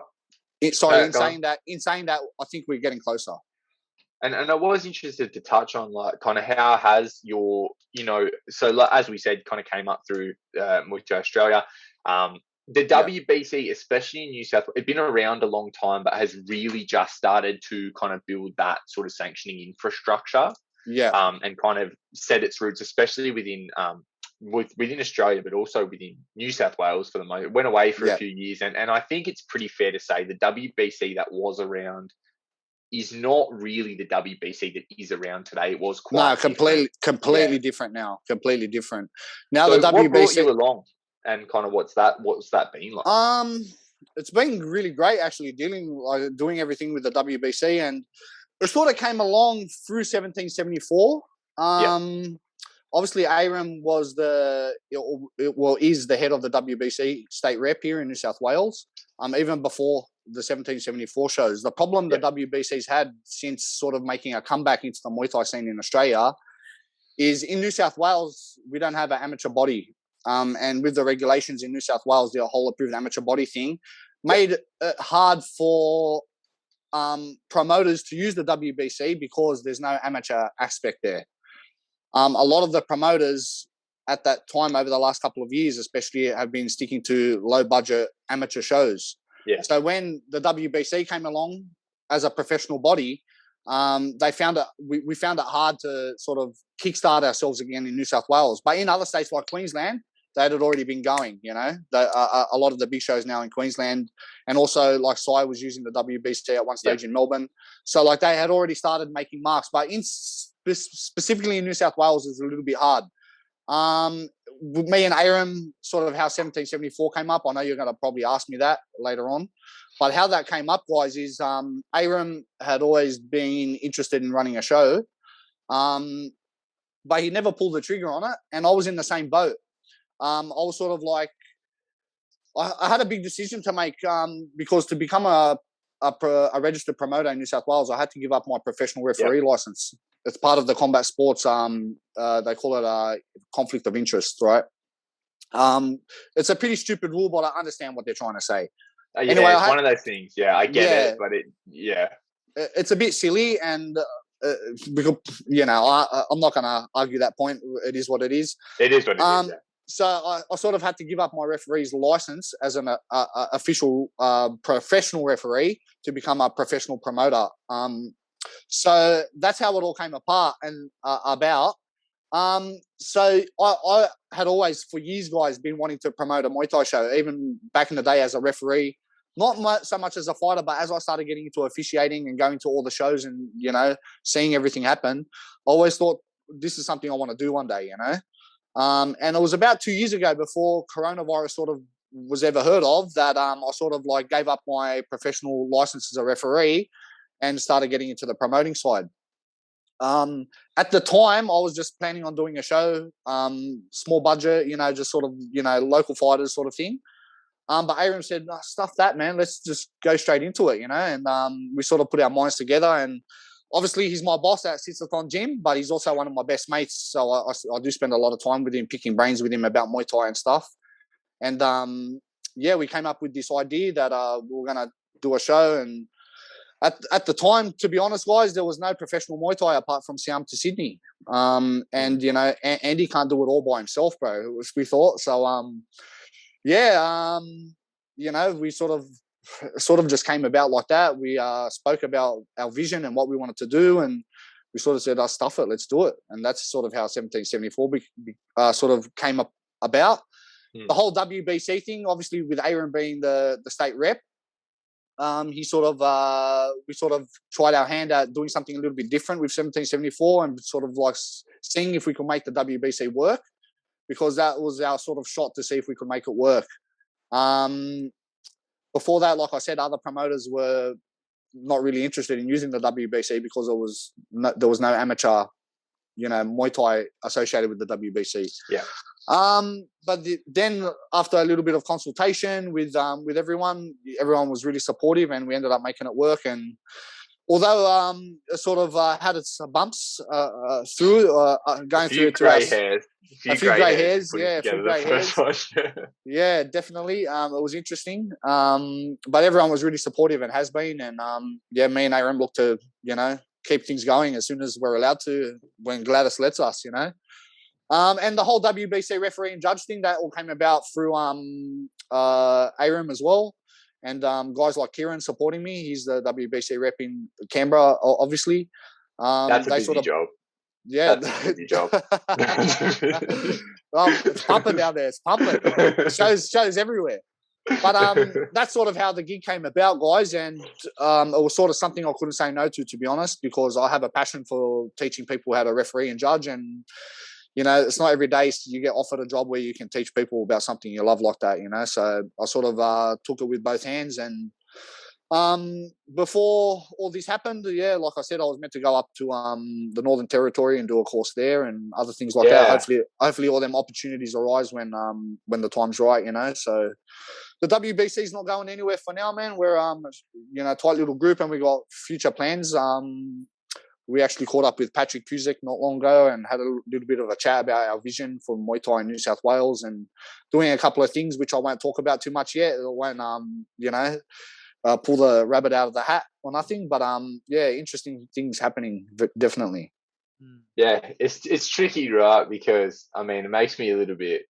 saying that, I think we're getting closer. And I was interested to touch on like kind of how has your, so like, as we said, kind of came up through Muay Thai Australia. The WBC, especially in New South Wales, it's been around a long time, but has really just started to kind of build that sort of sanctioning infrastructure. And kind of set its roots, especially within Australia, but also within New South Wales for the moment. It went away for a few years, and I think it's pretty fair to say the WBC that was around is not really the WBC that is around today. It was quite completely different now. Completely different. Now so the WBC. What brought you along, and kind of what's that been like? It's been really great actually doing everything with the WBC, and it sort of came along through 1774. Obviously, Aram was is the head of the WBC state rep here in New South Wales. Even before the 1774 shows, the problem the WBC's had since sort of making a comeback into the Muay Thai scene in Australia is in New South Wales we don't have an amateur body, and with the regulations in New South Wales, the whole approved amateur body thing made it hard for promoters to use the WBC because there's no amateur aspect there. A lot of the promoters at that time over the last couple of years, especially, have been sticking to low budget amateur shows. So when the WBC came along as a professional body, they found it. We found it hard to sort of kickstart ourselves again in New South Wales. But in other states like Queensland, they had already been going. A lot of the big shows now in Queensland, and also like Sai was using the WBC at one stage in Melbourne. So like they had already started making marks, but specifically in New South Wales, it's a little bit hard. With me and Aram, sort of how 1774 came up. I know you're going to probably ask me that later on, but how that came up, guys, is Aram had always been interested in running a show, but he never pulled the trigger on it, and I was in the same boat. I was sort of like, I had a big decision to make because to become a registered promoter in New South Wales, I had to give up my professional referee license. It's part of the combat sports. They call it a conflict of interest, right? It's a pretty stupid rule, but I understand what they're trying to say. Anyway, it's one of those things. Yeah, I get it, but it's a bit silly, and because I'm not going to argue that point. It is what it is. It is what it is. Yeah. So I sort of had to give up my referee's license as an official professional referee to become a professional promoter. So that's how it all came apart and about. So I had always, for years, guys, been wanting to promote a Muay Thai show, even back in the day as a referee. not so much as a fighter, but as I started getting into officiating and going to all the shows and, you know, seeing everything happen, I always thought this is something I want to do one day, you know. And it was about 2 years ago, before coronavirus sort of was ever heard of, that I sort of like gave up my professional license as a referee and started getting into the promoting side. At the time, I was just planning on doing a show, small budget, you know, just sort of, you know, local fighters sort of thing. But Aram said, "No, stuff that, man. Let's just go straight into it," you know. And we sort of put our minds together. And obviously, he's my boss at Sitshoothon Gym, but he's also one of my best mates. So I do spend a lot of time with him, picking brains with him about Muay Thai and stuff. And yeah, we came up with this idea that we were going to do a show. And at the time, to be honest, guys, there was no professional Muay Thai apart from Siam to Sydney. And, you know, Andy can't do it all by himself, bro, which we thought. So, yeah, you know, we sort of just came about like that. We spoke about our vision and what we wanted to do, and we sort of said, stuff it, let's do it. And that's sort of how 1774 sort of came about. The whole WBC thing, obviously, with Aaron being the state rep, we sort of tried our hand at doing something a little bit different with 1774 and sort of like seeing if we could make the WBC work, because that was our sort of shot to see if we could make it work. Before that, like I said, other promoters were not really interested in using the WBC because there was no amateur, you know, Muay Thai associated with the WBC. Yeah. But then after a little bit of consultation with everyone was really supportive, and we ended up making it work. And although it sort of had its bumps through going through it, a few grey hairs, yeah, a few grey hairs. Yeah, definitely. It was interesting, but everyone was really supportive and has been. And yeah, me and Aaron look to, you know, keep things going as soon as we're allowed to, when Gladys lets us, you know. And the whole WBC referee and judge thing, that all came about through Aram as well. And guys like Kieran supporting me. He's the WBC rep in Canberra, obviously. That's a busy job. Yeah. That's a busy job. It's pumping down there. It's pumping. Shows everywhere. But that's sort of how the gig came about, guys. And it was sort of something I couldn't say no to be honest, because I have a passion for teaching people how to referee and judge. And, you know, it's not every day you get offered a job where you can teach people about something you love like that, you know. So I sort of took it with both hands. And before all this happened, yeah, like I said, I was meant to go up to the Northern Territory and do a course there and other things like that. Hopefully all them opportunities arise when the time's right, you know. So the WBC is not going anywhere for now, man. We're you know, tight little group, and we got future plans. We actually caught up with Patrick Puzik not long ago and had a little bit of a chat about our vision for Muay Thai in New South Wales, and doing a couple of things which I won't talk about too much yet. I won't, you know, pull the rabbit out of the hat or nothing. But yeah, interesting things happening, definitely. Yeah, it's tricky, right? Because I mean, it makes me a little bit,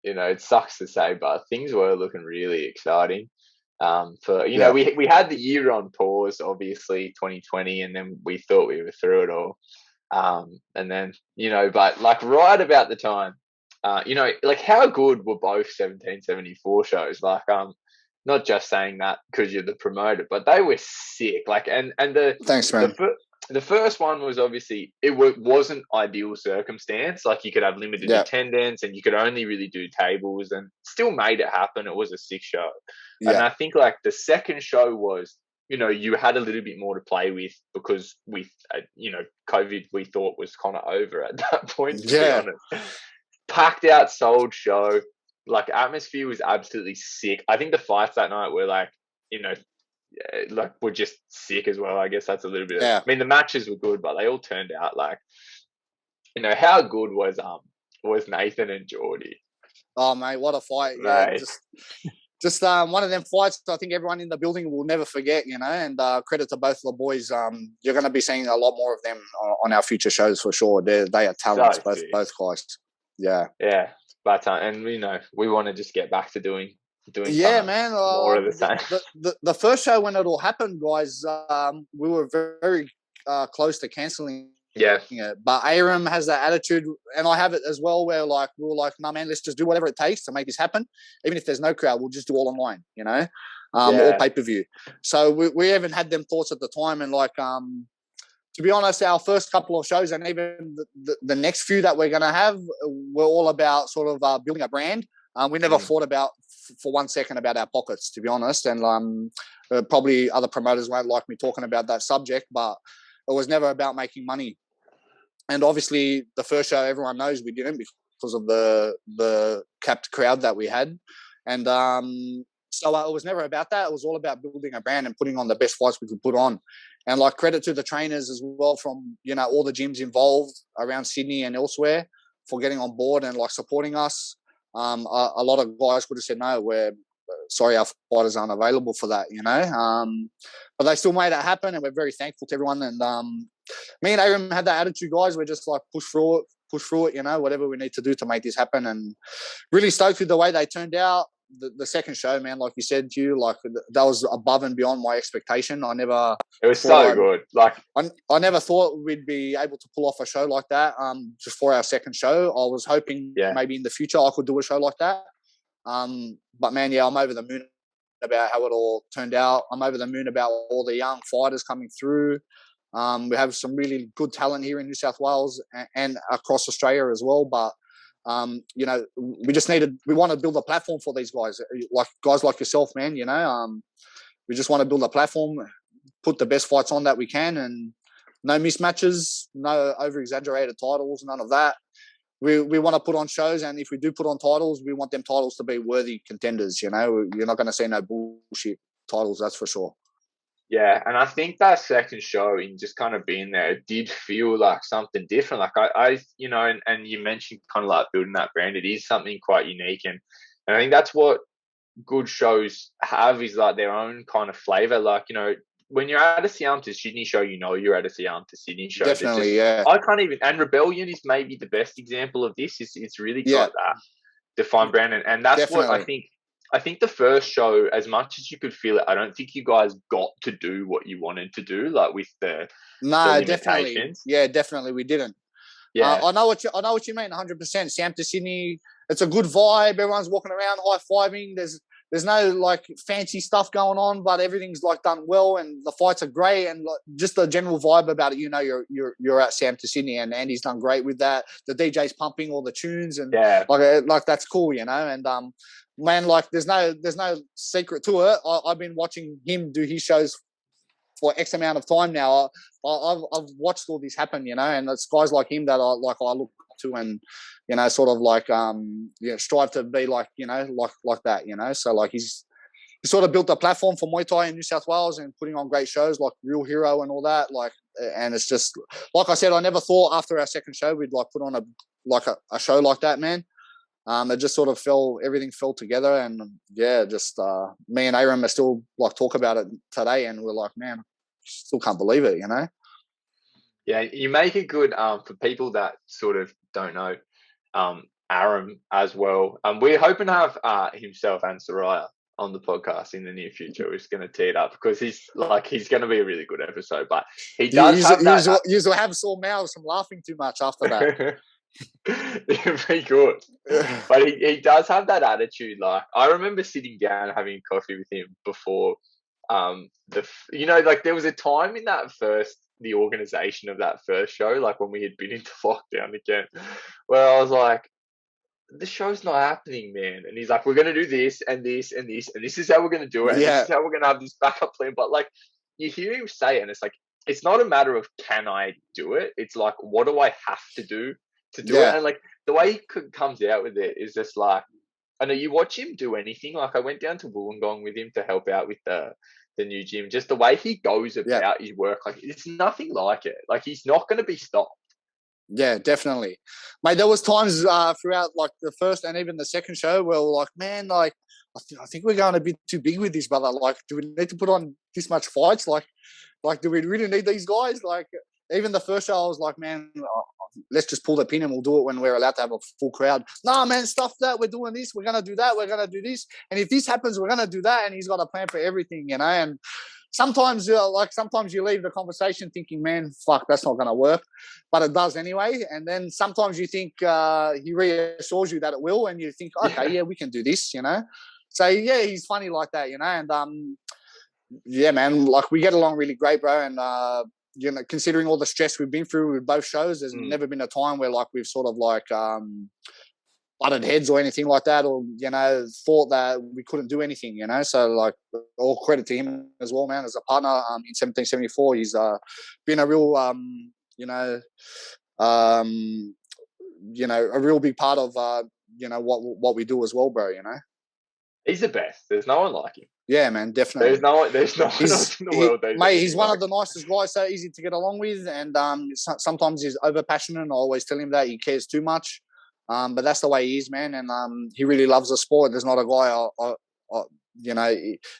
you know, it sucks to say, but things were looking really exciting. For, you know, we had the year on pause, obviously 2020, and then we thought we were through it all. And then, you know, but like right about the time, you know, like how good were both 1774 shows? Like, not just saying that because you're the promoter, but they were sick. Like, and thanks, man. The first one was obviously, it wasn't ideal circumstance. Like you could have limited attendance and you could only really do tables, and still made it happen. It was a sick show. Yeah. And I think like the second show was, you know, you had a little bit more to play with because with, you know, COVID we thought was kind of over at that point, to be honest. Packed out, sold show. Like atmosphere was absolutely sick. I think the fights that night were like, you know, like were just sick as well. I guess that's a little bit. I mean, the matches were good, but they all turned out like, you know, how good was Nathan and Geordie? Oh mate, what a fight! Yeah, just one of them fights I think everyone in the building will never forget. You know, and credit to both the boys. You're going to be seeing a lot more of them on our future shows for sure. They are talents, both guys. Yeah. But and you know, we want to just get back to doing man, more of the same. The first show when it all happened, guys, we were very close to cancelling it. But Aram has that attitude, and I have it as well, where like we were like, nah man, let's just do whatever it takes to make this happen. Even if there's no crowd, we'll just do all online, you know. or pay-per-view. So we haven't had them thoughts at the time. And like, to be honest, our first couple of shows and even the next few that we're going to have were all about sort of building a brand. We never thought about for 1 second about our pockets, to be honest. And probably other promoters won't like me talking about that subject, but it was never about making money. And obviously the first show, everyone knows we didn't because of the capped crowd that we had. And so it was never about that. It was all about building a brand and putting on the best fights we could put on. And like credit to the trainers as well from, you know, all the gyms involved around Sydney and elsewhere for getting on board and like supporting us. A lot of guys would have said, no, we're sorry, our fighters aren't available for that, you know. But they still made it happen and we're very thankful to everyone. And me and Aram had that attitude, guys. We're just like push through it, you know, whatever we need to do to make this happen. And really stoked with the way they turned out. The second show, man, like you said to you, like that was above and beyond my expectation. It was so good. Like I never thought we'd be able to pull off a show like that. Just for our second show, I was hoping maybe in the future I could do a show like that. But man, yeah, I'm over the moon about how it all turned out. I'm over the moon about all the young fighters coming through. We have some really good talent here in New South Wales and across Australia as well. But you know, we want to build a platform for these guys like yourself, man. You know, we just want to build a platform, put the best fights on that we can, and no mismatches, no over exaggerated titles, none of that. We want to put on shows, and if we do put on titles, we want them titles to be worthy contenders. You know, you're not going to see no bullshit titles, that's for sure. Yeah, and I think that second show, in just kind of being there, it did feel like something different. Like I you know, and you mentioned kind of like building that brand. It is something quite unique, and I think that's what good shows have, is like their own kind of flavor. Like, you know, when you're at a Siam to Sydney show, you know you're at a Siam to Sydney show. Definitely, yeah. I can't even, and Rebellion is maybe the best example of this. It's really got that defined brand, and that's what I think. I think the first show, as much as you could feel it, I don't think you guys got to do what you wanted to do, like with the definitely, yeah, definitely, we didn't. Yeah, I know what you mean, 100%. Siam to Sydney, it's a good vibe. Everyone's walking around high fiving. There's no like fancy stuff going on, but everything's like done well, and the fights are great, and like, just the general vibe about it. You know, you're at Siam to Sydney, and Andy's done great with that. The DJ's pumping all the tunes, and like that's cool, you know, and man, like there's no secret to it. I've been watching him do his shows for X amount of time now. I've watched all this happen, you know, and it's guys like him that I look up to, and you know, sort of like strive to be like, you know, like that, you know. So like he's sort of built a platform for Muay Thai in New South Wales and putting on great shows like Real Hero and all that. Like, and it's just like I said, I never thought after our second show we'd like put on a show like that, man. It just sort of everything fell together, and yeah, just me and Aram are still like talk about it today, and we're like, man, still can't believe it, you know. Yeah, you make it good for people that sort of don't know Aram as well. We're hoping to have himself and Soraya on the podcast in the near future. We're just going to tee it up because he's going to be a really good episode. But he does you have sore mouths from laughing too much after that. Very good. But he does have that attitude. Like, I remember sitting down and having coffee with him before like there was a time in the organization of that first show, like when we had been into lockdown again, where I was like, the show's not happening, man. And he's like, we're going to do this and this and this, and this is how we're going to do it. And this is how we're going to have this backup plan. But like, you hear him say it, and it's like, it's not a matter of can I do it? It's like, what do I have to do it? And like, the way he comes out with it is just like, I know you watch him do anything. Like, I went down to Wollongong with him to help out with the new gym. Just the way he goes about his work, like, it's nothing like it. Like, he's not going to be stopped. Yeah, definitely, mate. There was times throughout like the first and even the second show where we're like, man, like I think we're going a bit too big with this, brother. Like, do we need to put on this much fights? Like, do we really need these guys? Like, even the first show, I was like, man, let's just pull the pin and we'll do it when we're allowed to have a full crowd. Nah, man, stuff that. We're doing this. We're going to do that. We're going to do this. And if this happens, we're going to do that. And he's got a plan for everything, you know. And sometimes you leave the conversation thinking, man, fuck, that's not going to work. But it does anyway. And then sometimes you think he reassures you that it will. And you think, okay, yeah, we can do this, you know. So yeah, he's funny like that, and yeah, man, like we get along really great, bro. And considering all the stress we've been through with both shows, there's never been a time where like we've sort of like butted heads or anything like that, or thought that we couldn't do anything, So like, all credit to him as well, man. As a partner in 1774, he's been a real a real big part of what we do as well, bro. He's the best. There's no one like him. Yeah, man, definitely. There's no one else in the world. Mate, he's one of the nicest guys, so easy to get along with, and sometimes he's over passionate. I always tell him that he cares too much, but that's the way he is, man. And he really loves the sport. There's not a guy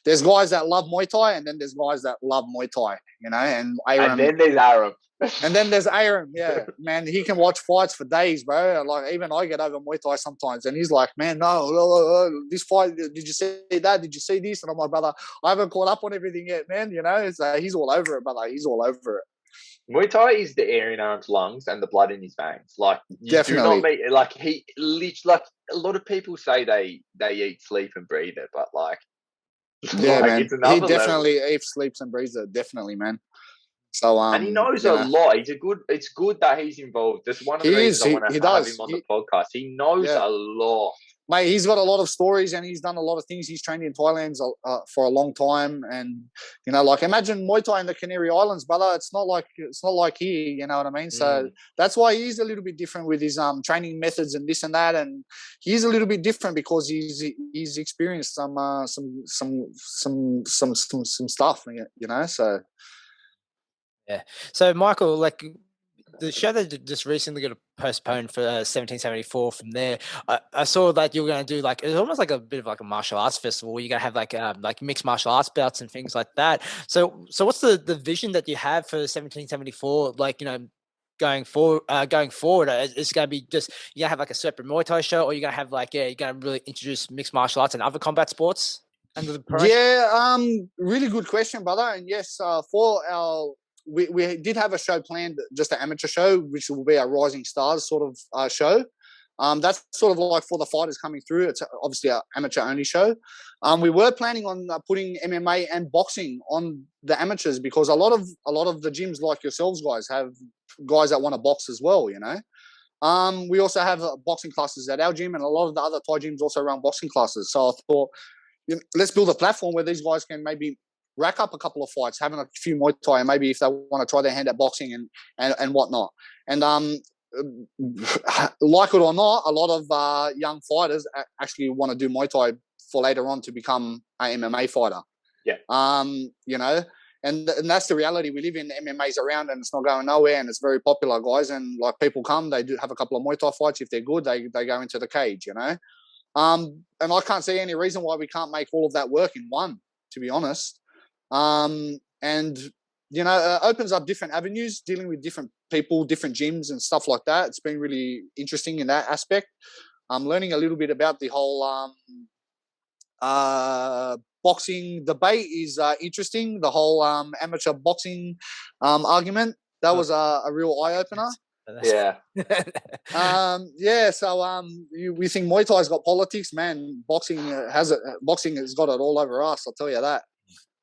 there's guys that love Muay Thai, and then there's guys that love Muay Thai, and Aram. And then there's Aram. And then there's Aram, yeah. Man, he can watch fights for days, bro. Like, even I get over Muay Thai sometimes, and he's like, man, no, this fight, did you see that? Did you see this? And I'm like, brother, I haven't caught up on everything yet, man. He's all over it, brother. He's all over it. Muay Thai is the air in Aram's lungs and the blood in his veins. Like, you Definitely. do not meet, like, he literally, like, a lot of people say they eat, sleep, and breathe it, but like, yeah, man, it's another he definitely level. eats, sleeps, and breathes it. Definitely, man. So, and he knows a lot. It's good that he's involved. That's one of the reasons I want to have him on the podcast. He knows a lot. Mate, he's got a lot of stories, and he's done a lot of things. He's trained in Thailand for a long time, and like, imagine Muay Thai in the Canary Islands, brother. It's not like here, you know what I mean? So that's why he's a little bit different with his training methods and this and that, and he's a little bit different because he's experienced some stuff, So yeah. So Michael, like, the show that just recently got postponed for 1774. From there, I saw that you were going to do like, it's almost like a bit of like a martial arts festival where you're going to have like mixed martial arts bouts and things like that. So what's the vision that you have for 1774? Like, going forward, it's going to be just, you're going to have like a separate Muay Thai show, or you're going to have like, you're going to really introduce mixed martial arts and other combat sports under the program? Yeah, really good question, brother. And yes, for our we did have a show planned, just an amateur show, which will be a Rising Stars sort of show. That's sort of like for the fighters coming through. It's obviously an amateur only show. We were planning on putting MMA and boxing on the amateurs, because a lot of the gyms like yourselves guys have guys that want to box as well. We also have boxing classes at our gym, and a lot of the other Thai gyms also run boxing classes. So I thought, let's build a platform where these guys can maybe rack up a couple of fights, having a few Muay Thai, and maybe if they want to try their hand at boxing and whatnot. And like it or not, a lot of young fighters actually want to do Muay Thai for later on to become an MMA fighter. Yeah. And that's the reality we live in. MMA's around and it's not going nowhere, and it's very popular, guys. And like, people come, they do have a couple of Muay Thai fights. If they're good, they go into the cage, And I can't see any reason why we can't make all of that work in one, to be honest. And opens up different avenues, dealing with different people, different gyms and stuff like that. It's been really interesting in that aspect. I'm learning a little bit about the whole boxing debate is interesting. The whole amateur boxing argument, that was a real eye-opener. Yeah. So we think Muay Thai's got politics, man. Boxing has got it all over us, I'll tell you that.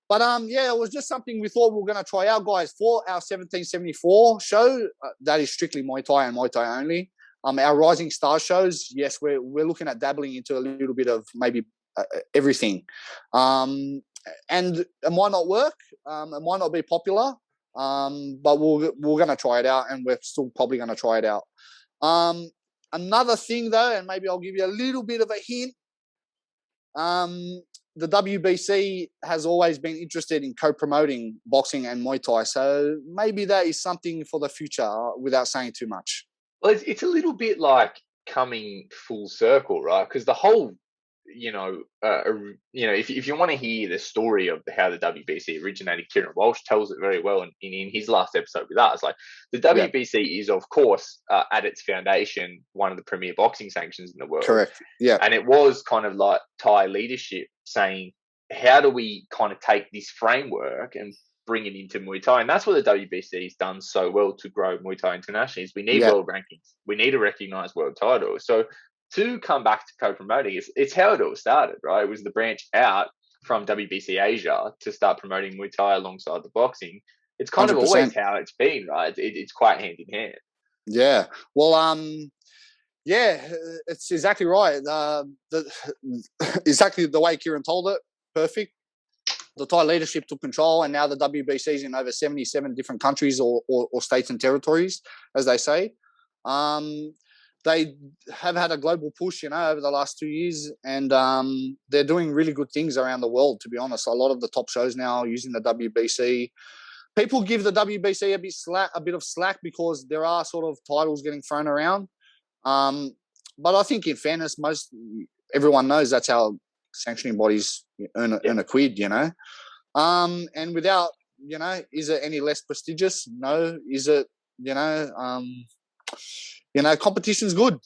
But it was just something we thought we were going to try out, guys, for our 1774 show. That is strictly Muay Thai and Muay Thai only. Our Rising Stars shows, yes, we're looking at dabbling into a little bit of maybe everything. And it might not work. It might not be popular. But we're going to try it out, and we're still probably going to try it out. Another thing, though, and maybe I'll give you a little bit of a hint. The WBC has always been interested in co-promoting boxing and Muay Thai, so maybe that is something for the future, without saying too much. Well, it's a little bit like coming full circle, right? Because the whole, if you want to hear the story of how the WBC originated, Kieran Walsh tells it very well in his last episode with us. Like, the WBC is, of course, at its foundation, one of the premier boxing sanctions in the world. Correct. Yeah. And it was kind of like Thai leadership saying, how do we kind of take this framework and bring it into Muay Thai? And that's what the WBC has done so well to grow Muay Thai internationally. Is we need world rankings. We need to recognise world titles. So to come back to co-promoting, it's how it all started, right? It was the branch out from WBC Asia to start promoting Muay Thai alongside the boxing. It's kind of 100%. always how it's been, right? It's quite hand in hand. Yeah. Well, yeah, it's exactly right. Exactly the way Kieran told it. Perfect. The Thai leadership took control, and now the WBC's in over 77 different countries or states and territories, as they say. They have had a global push, over the last 2 years, and they're doing really good things around the world, to be honest. A lot of the top shows now are using the WBC. People give the WBC a bit of slack because there are sort of titles getting thrown around. But I think, in fairness, everyone knows that's how sanctioning bodies earn a quid, and without, is it any less prestigious? No. Is it, competition's good.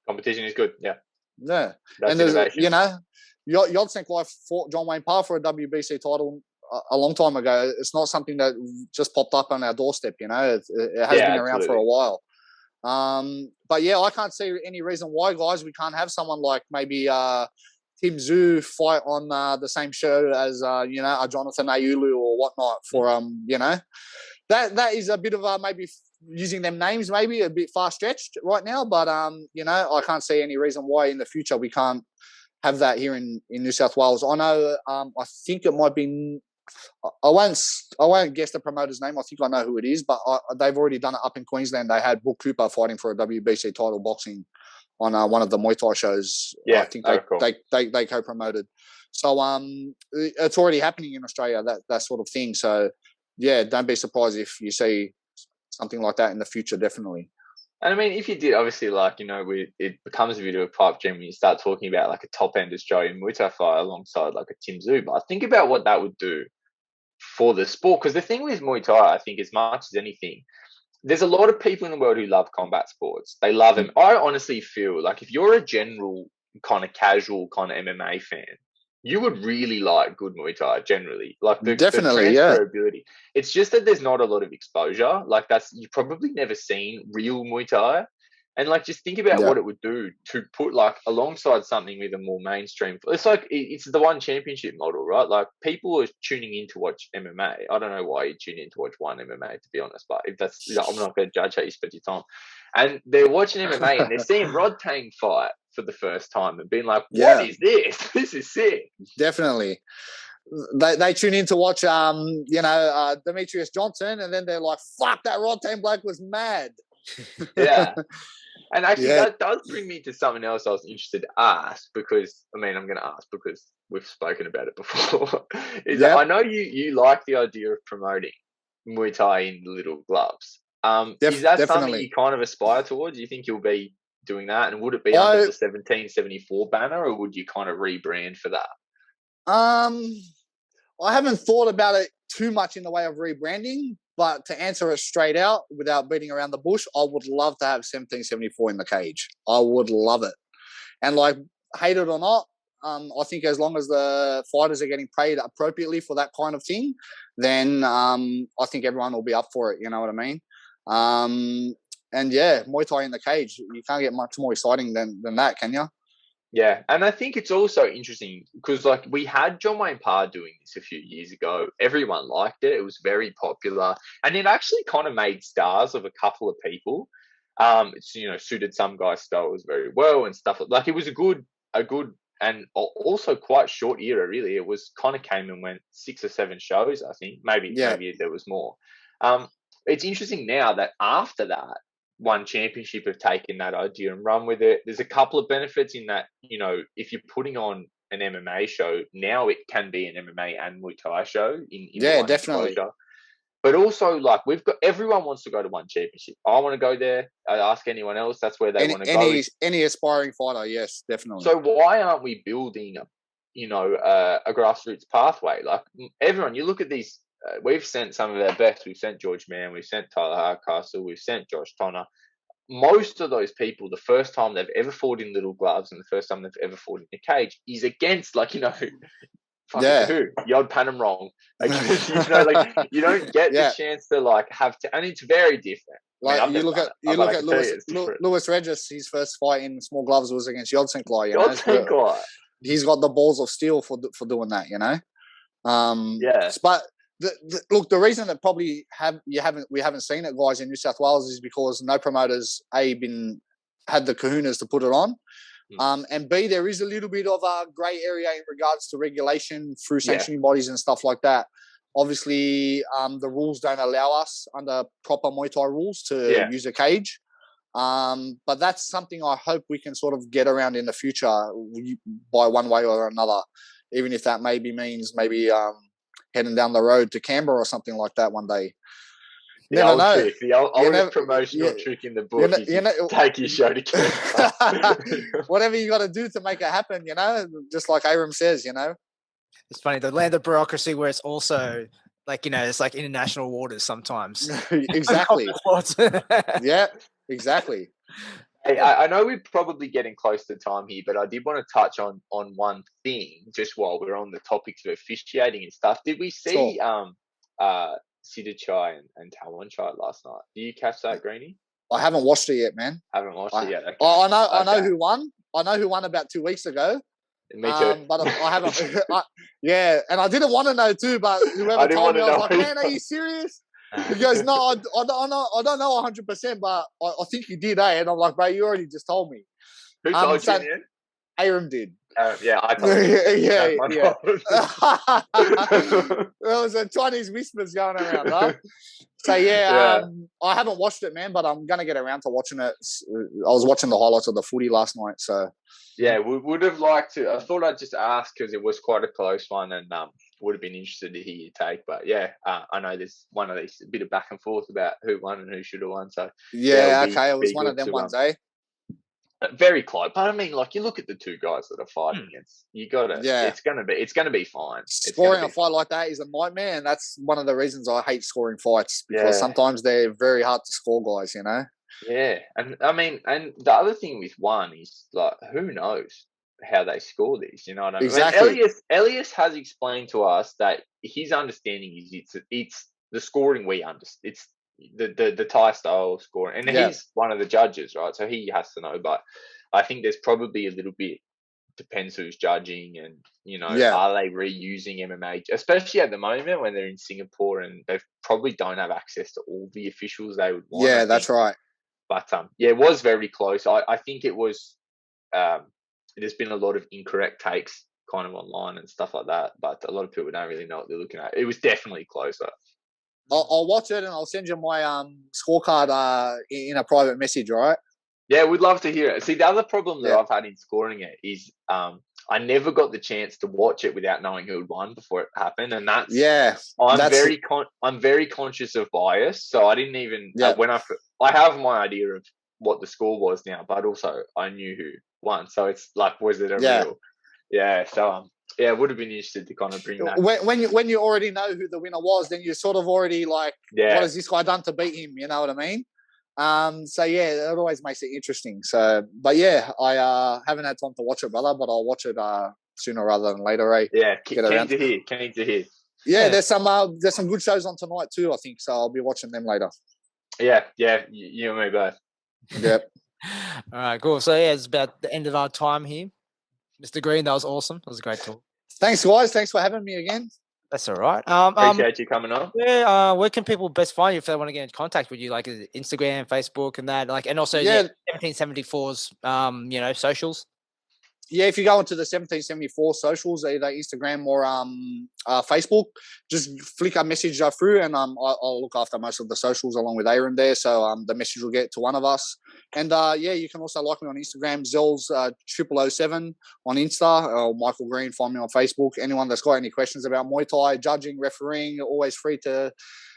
Competition is good, yeah. Yeah. That's and innovation. Yodsenko fought John Wayne Parr for a WBC title a long time ago. It's not something that just popped up on our doorstep, it has been around for a while. But yeah, I can't see any reason why, guys, we can't have someone like maybe Tim Zhu fight on the same show as a Jonathan Ayulu or whatnot for that is a bit of maybe using them names maybe a bit far stretched right now, but I can't see any reason why in the future we can't have that here in New South Wales. I know I think it might be, I won't guess the promoter's name. I think I know who it is, but they've already done it up in Queensland. They had Brooke Cooper fighting for a WBC title boxing on one of the Muay Thai shows. Yeah, I think they co-promoted. So it's already happening in Australia, that sort of thing. So yeah, don't be surprised if you see something like that in the future, definitely. And I mean, if you did, obviously, it becomes a bit of a pipe dream when you start talking about like a top-end Australian Muay Thai fight alongside like a Tim Zhu. But think about what that would do for the sport. Because the thing with Muay Thai, I think, as much as anything, there's a lot of people in the world who love combat sports. They love them. I honestly feel like if you're a general kind of casual kind of MMA fan, you would really like good Muay Thai generally. Like the transferability. Yeah. It's just that there's not a lot of exposure. Like you've probably never seen real Muay Thai. And like, just think about what it would do to put like alongside something with a more mainstream. It's like, it's the one championship model, right? Like people are tuning in to watch MMA. I don't know why you tune in to watch one MMA, to be honest, but if that's, I'm not going to judge how you spend your time. And they're watching MMA and they're seeing Rod Tang fight for the first time and being like, what is this? This is sick. Definitely. They tune in to watch, Demetrius Johnson, and then they're like, fuck, that Rod Tang bloke was mad. Yeah. And actually, that does bring me to something else I was interested to ask, because, I'm going to ask because we've spoken about it before. That I know you like the idea of promoting Muay Thai in little gloves. Is that something you kind of aspire towards? Do you think you'll be doing that? And would it be under the 1774 banner, or would you kind of rebrand for that? I haven't thought about it too much in the way of rebranding, but to answer it straight out without beating around the bush, I would love to have 1774 in the cage. I would love it. And like, hate it or not, I think as long as the fighters are getting paid appropriately for that kind of thing, then I think everyone will be up for it. You know what I mean? And yeah, Muay Thai in the cage, you can't get much more exciting than that, can you? Yeah, and I think it's also interesting because, like, we had John Wayne Parr doing this a few years ago. Everyone liked it. It was very popular. And it actually kind of made stars of a couple of people. It's, suited some guys' styles very well and stuff. Like, it was a good and also quite short era, really. It was kind of came and went 6 or 7 shows, I think. Maybe there was more. It's interesting now that after that, one championship have taken that idea and run with it. There's a couple of benefits in that, if you're putting on an MMA show, now it can be an MMA and Muay Thai show in definitely exposure. But also, like, everyone wants to go to one championship. I want to go there. I ask anyone else, that's where they want to go. Any aspiring fighter, yes, definitely. So why aren't we building a grassroots pathway? Like, everyone, you look at these. We've sent some of our best. We've sent George Mann. We've sent Tyler Hardcastle. We've sent Josh Tonner. Most of those people, the first time they've ever fought in little gloves and the first time they've ever fought in a cage is against, Yeah. who? Yod Panamrong. Like, like you don't get Yeah. the chance to like have to, and it's very different. Like I mean, you look at Lewis Regis. His first fight in small gloves was against Yod Sinclair. Yod Sinclair. He's got the balls of steel for doing that. Yeah. But look, the reason that probably we haven't seen it, guys, in New South Wales is because no promoters had the kahunas to put it on. And B, there is a little bit of a grey area in regards to regulation through sanctioning bodies and stuff like that. Obviously, the rules don't allow us under proper Muay Thai rules to use a cage. But that's something I hope we can sort of get around in the future by one way or another, even if that means heading down the road to Canberra or something like that one day. The oldest promotional trick in the book is take your show to Canberra. Whatever you got to do to make it happen, just like Aram says, It's funny, the land of bureaucracy where it's also like, it's like international waters sometimes. Exactly. Yeah, exactly. Hey, I know we're probably getting close to time here, but I did want to touch on one thing just while we're on the topics of officiating and stuff. Did we see Sitshoothon and WBC last night? Do you catch that, Greenie? I haven't watched it yet, man. Haven't watched it yet. Okay. I know who won. I know who won about 2 weeks ago. Me too. But I haven't. And I didn't want to know too. But whoever told me, I was like, "Man, are you serious?" He goes, "No, I don't know 100%, but I think you did, eh?" And I'm like, "Bro, you already just told me." Who told you? Aram did. Yeah, I told you. There was a Chinese whispers going around, right? So I haven't watched it, man, but I'm gonna get around to watching it. I was watching the highlights of the footy last night, so yeah, we would have liked to. I thought I'd just ask because it was quite a close one, and would have been interested to hear your take. But I know there's one of these a bit of back and forth about who won and who should have won. So it was one of them ones, eh? Very close, but I mean, like you look at the two guys that are fighting against. You got to. Yeah, it's gonna be fine. Scoring a fight like that is a nightmare, and that's one of the reasons I hate scoring fights because sometimes they're very hard to score, guys. Yeah, and I mean, and the other thing with one is like, who knows how they score these? You know what I mean? Exactly. Elias has explained to us that his understanding is it's the scoring we understand. It's the Thai style scoring, and he's one of the judges, right? So he has to know. But I think there's probably a little bit depends who's judging, and are they reusing MMA, especially at the moment when they're in Singapore and they probably don't have access to all the officials they would want. Yeah, that's right. But it was very close. I think it was. There's been a lot of incorrect takes kind of online and stuff like that, but a lot of people don't really know what they're looking at. It was definitely closer. I'll watch it and I'll send you my scorecard in a private message, all right? Yeah, we'd love to hear it. See, the other problem that I've had in scoring it is I never got the chance to watch it without knowing who had won before it happened, and I'm very conscious of bias, so I didn't even when I have my idea of what the score was now, but also I knew who won, so it's like, was it a real? Yeah, so it would have been interested to kind of bring that. When you already know who the winner was, then you're sort of already like, what has this guy done to beat him? You know what I mean? It always makes it interesting. So, but I haven't had time to watch it, brother, but I'll watch it sooner rather than later, eh? Yeah, keen to hear. Yeah, there's some good shows on tonight too, I think. So I'll be watching them later. Yeah, you and me both. Yep. All right, cool. So it's about the end of our time here. Mr. Green, that was awesome. That was a great talk. Thanks, guys. Thanks for having me again. That's all right. Appreciate you coming on. Yeah. Where can people best find you if they want to get in contact with you? Like Instagram, Facebook, and that. Like, and also 1774's socials. Yeah, if you go into the 1774 socials, either Instagram or Facebook, just flick a message through, and I'll look after most of the socials along with Aaron there. So the message will get to one of us. And you can also like me on Instagram, Zell's 0007 on Insta, or Michael Green. Find me on Facebook. Anyone that's got any questions about Muay Thai, judging, refereeing, always free to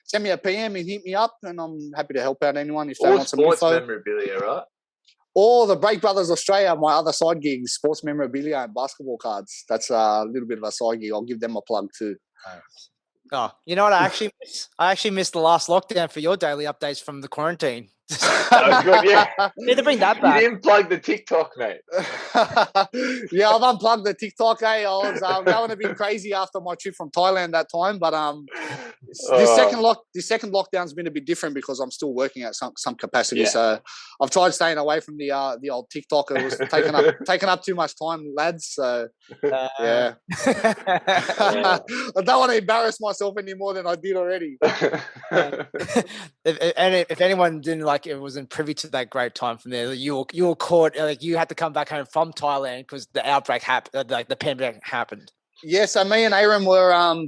send me a PM and hit me up, and I'm happy to help out anyone if they want some info. Sports memorabilia, right? Or the Break Brothers Australia, my other side gigs, sports memorabilia and basketball cards. That's a little bit of a side gig. I'll give them a plug too. Oh, you know what I actually miss? I actually missed the last lockdown for your daily updates from the quarantine. That was good, yeah. Need to bring that You back. didn't plug the TikTok, mate. Yeah, I've unplugged the TikTok. I was going a bit crazy after my trip from Thailand that time, but this second lockdown's been a bit different because I'm still working at some capacity. Yeah. So I've tried staying away from the old TikTok. It was taking up too much time, lads. So yeah, I don't want to embarrass myself any more than I did already. If anyone didn't wasn't privy to that great time from there, you were caught. Like you had to come back home from Thailand because the outbreak happened. Like the pandemic happened. Yeah, so me and Aaron were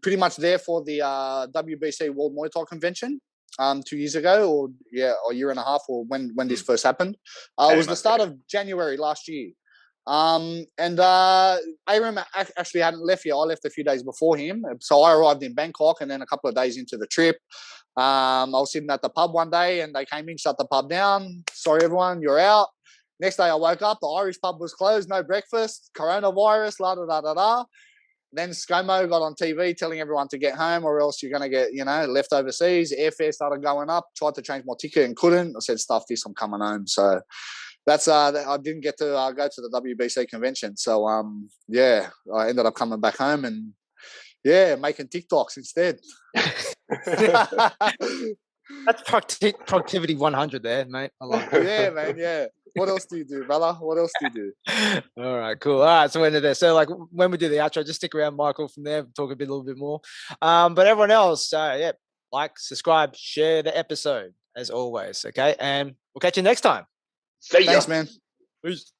pretty much there for the WBC World Muay Thai Convention 2 years ago, or a year and a half, or when this first happened. It was the start of January last year. And Aaron actually hadn't left yet. I left a few days before him. So I arrived in Bangkok, and then a couple of days into the trip, I was sitting at the pub one day, and they came in, shut the pub down. Sorry, everyone, you're out. Next day I woke up, the Irish pub was closed, no breakfast, coronavirus, la da da da da. Then ScoMo got on TV telling everyone to get home or else you're going to get, left overseas. Airfare started going up, tried to change my ticket and couldn't. I said, stuff this, I'm coming home. So that's, I didn't get to go to the WBC convention. So, I ended up coming back home and, making TikToks instead. That's productivity 100 there, mate. I love it. Yeah, man, yeah. What else do you do, brother? What else do you do? All right, cool. All right, so we're into there. So, when we do the outro, just stick around, Michael. From there, talk a little bit more. But everyone else, like, subscribe, share the episode as always. Okay, and we'll catch you next time. See ya. Thanks, man. Peace.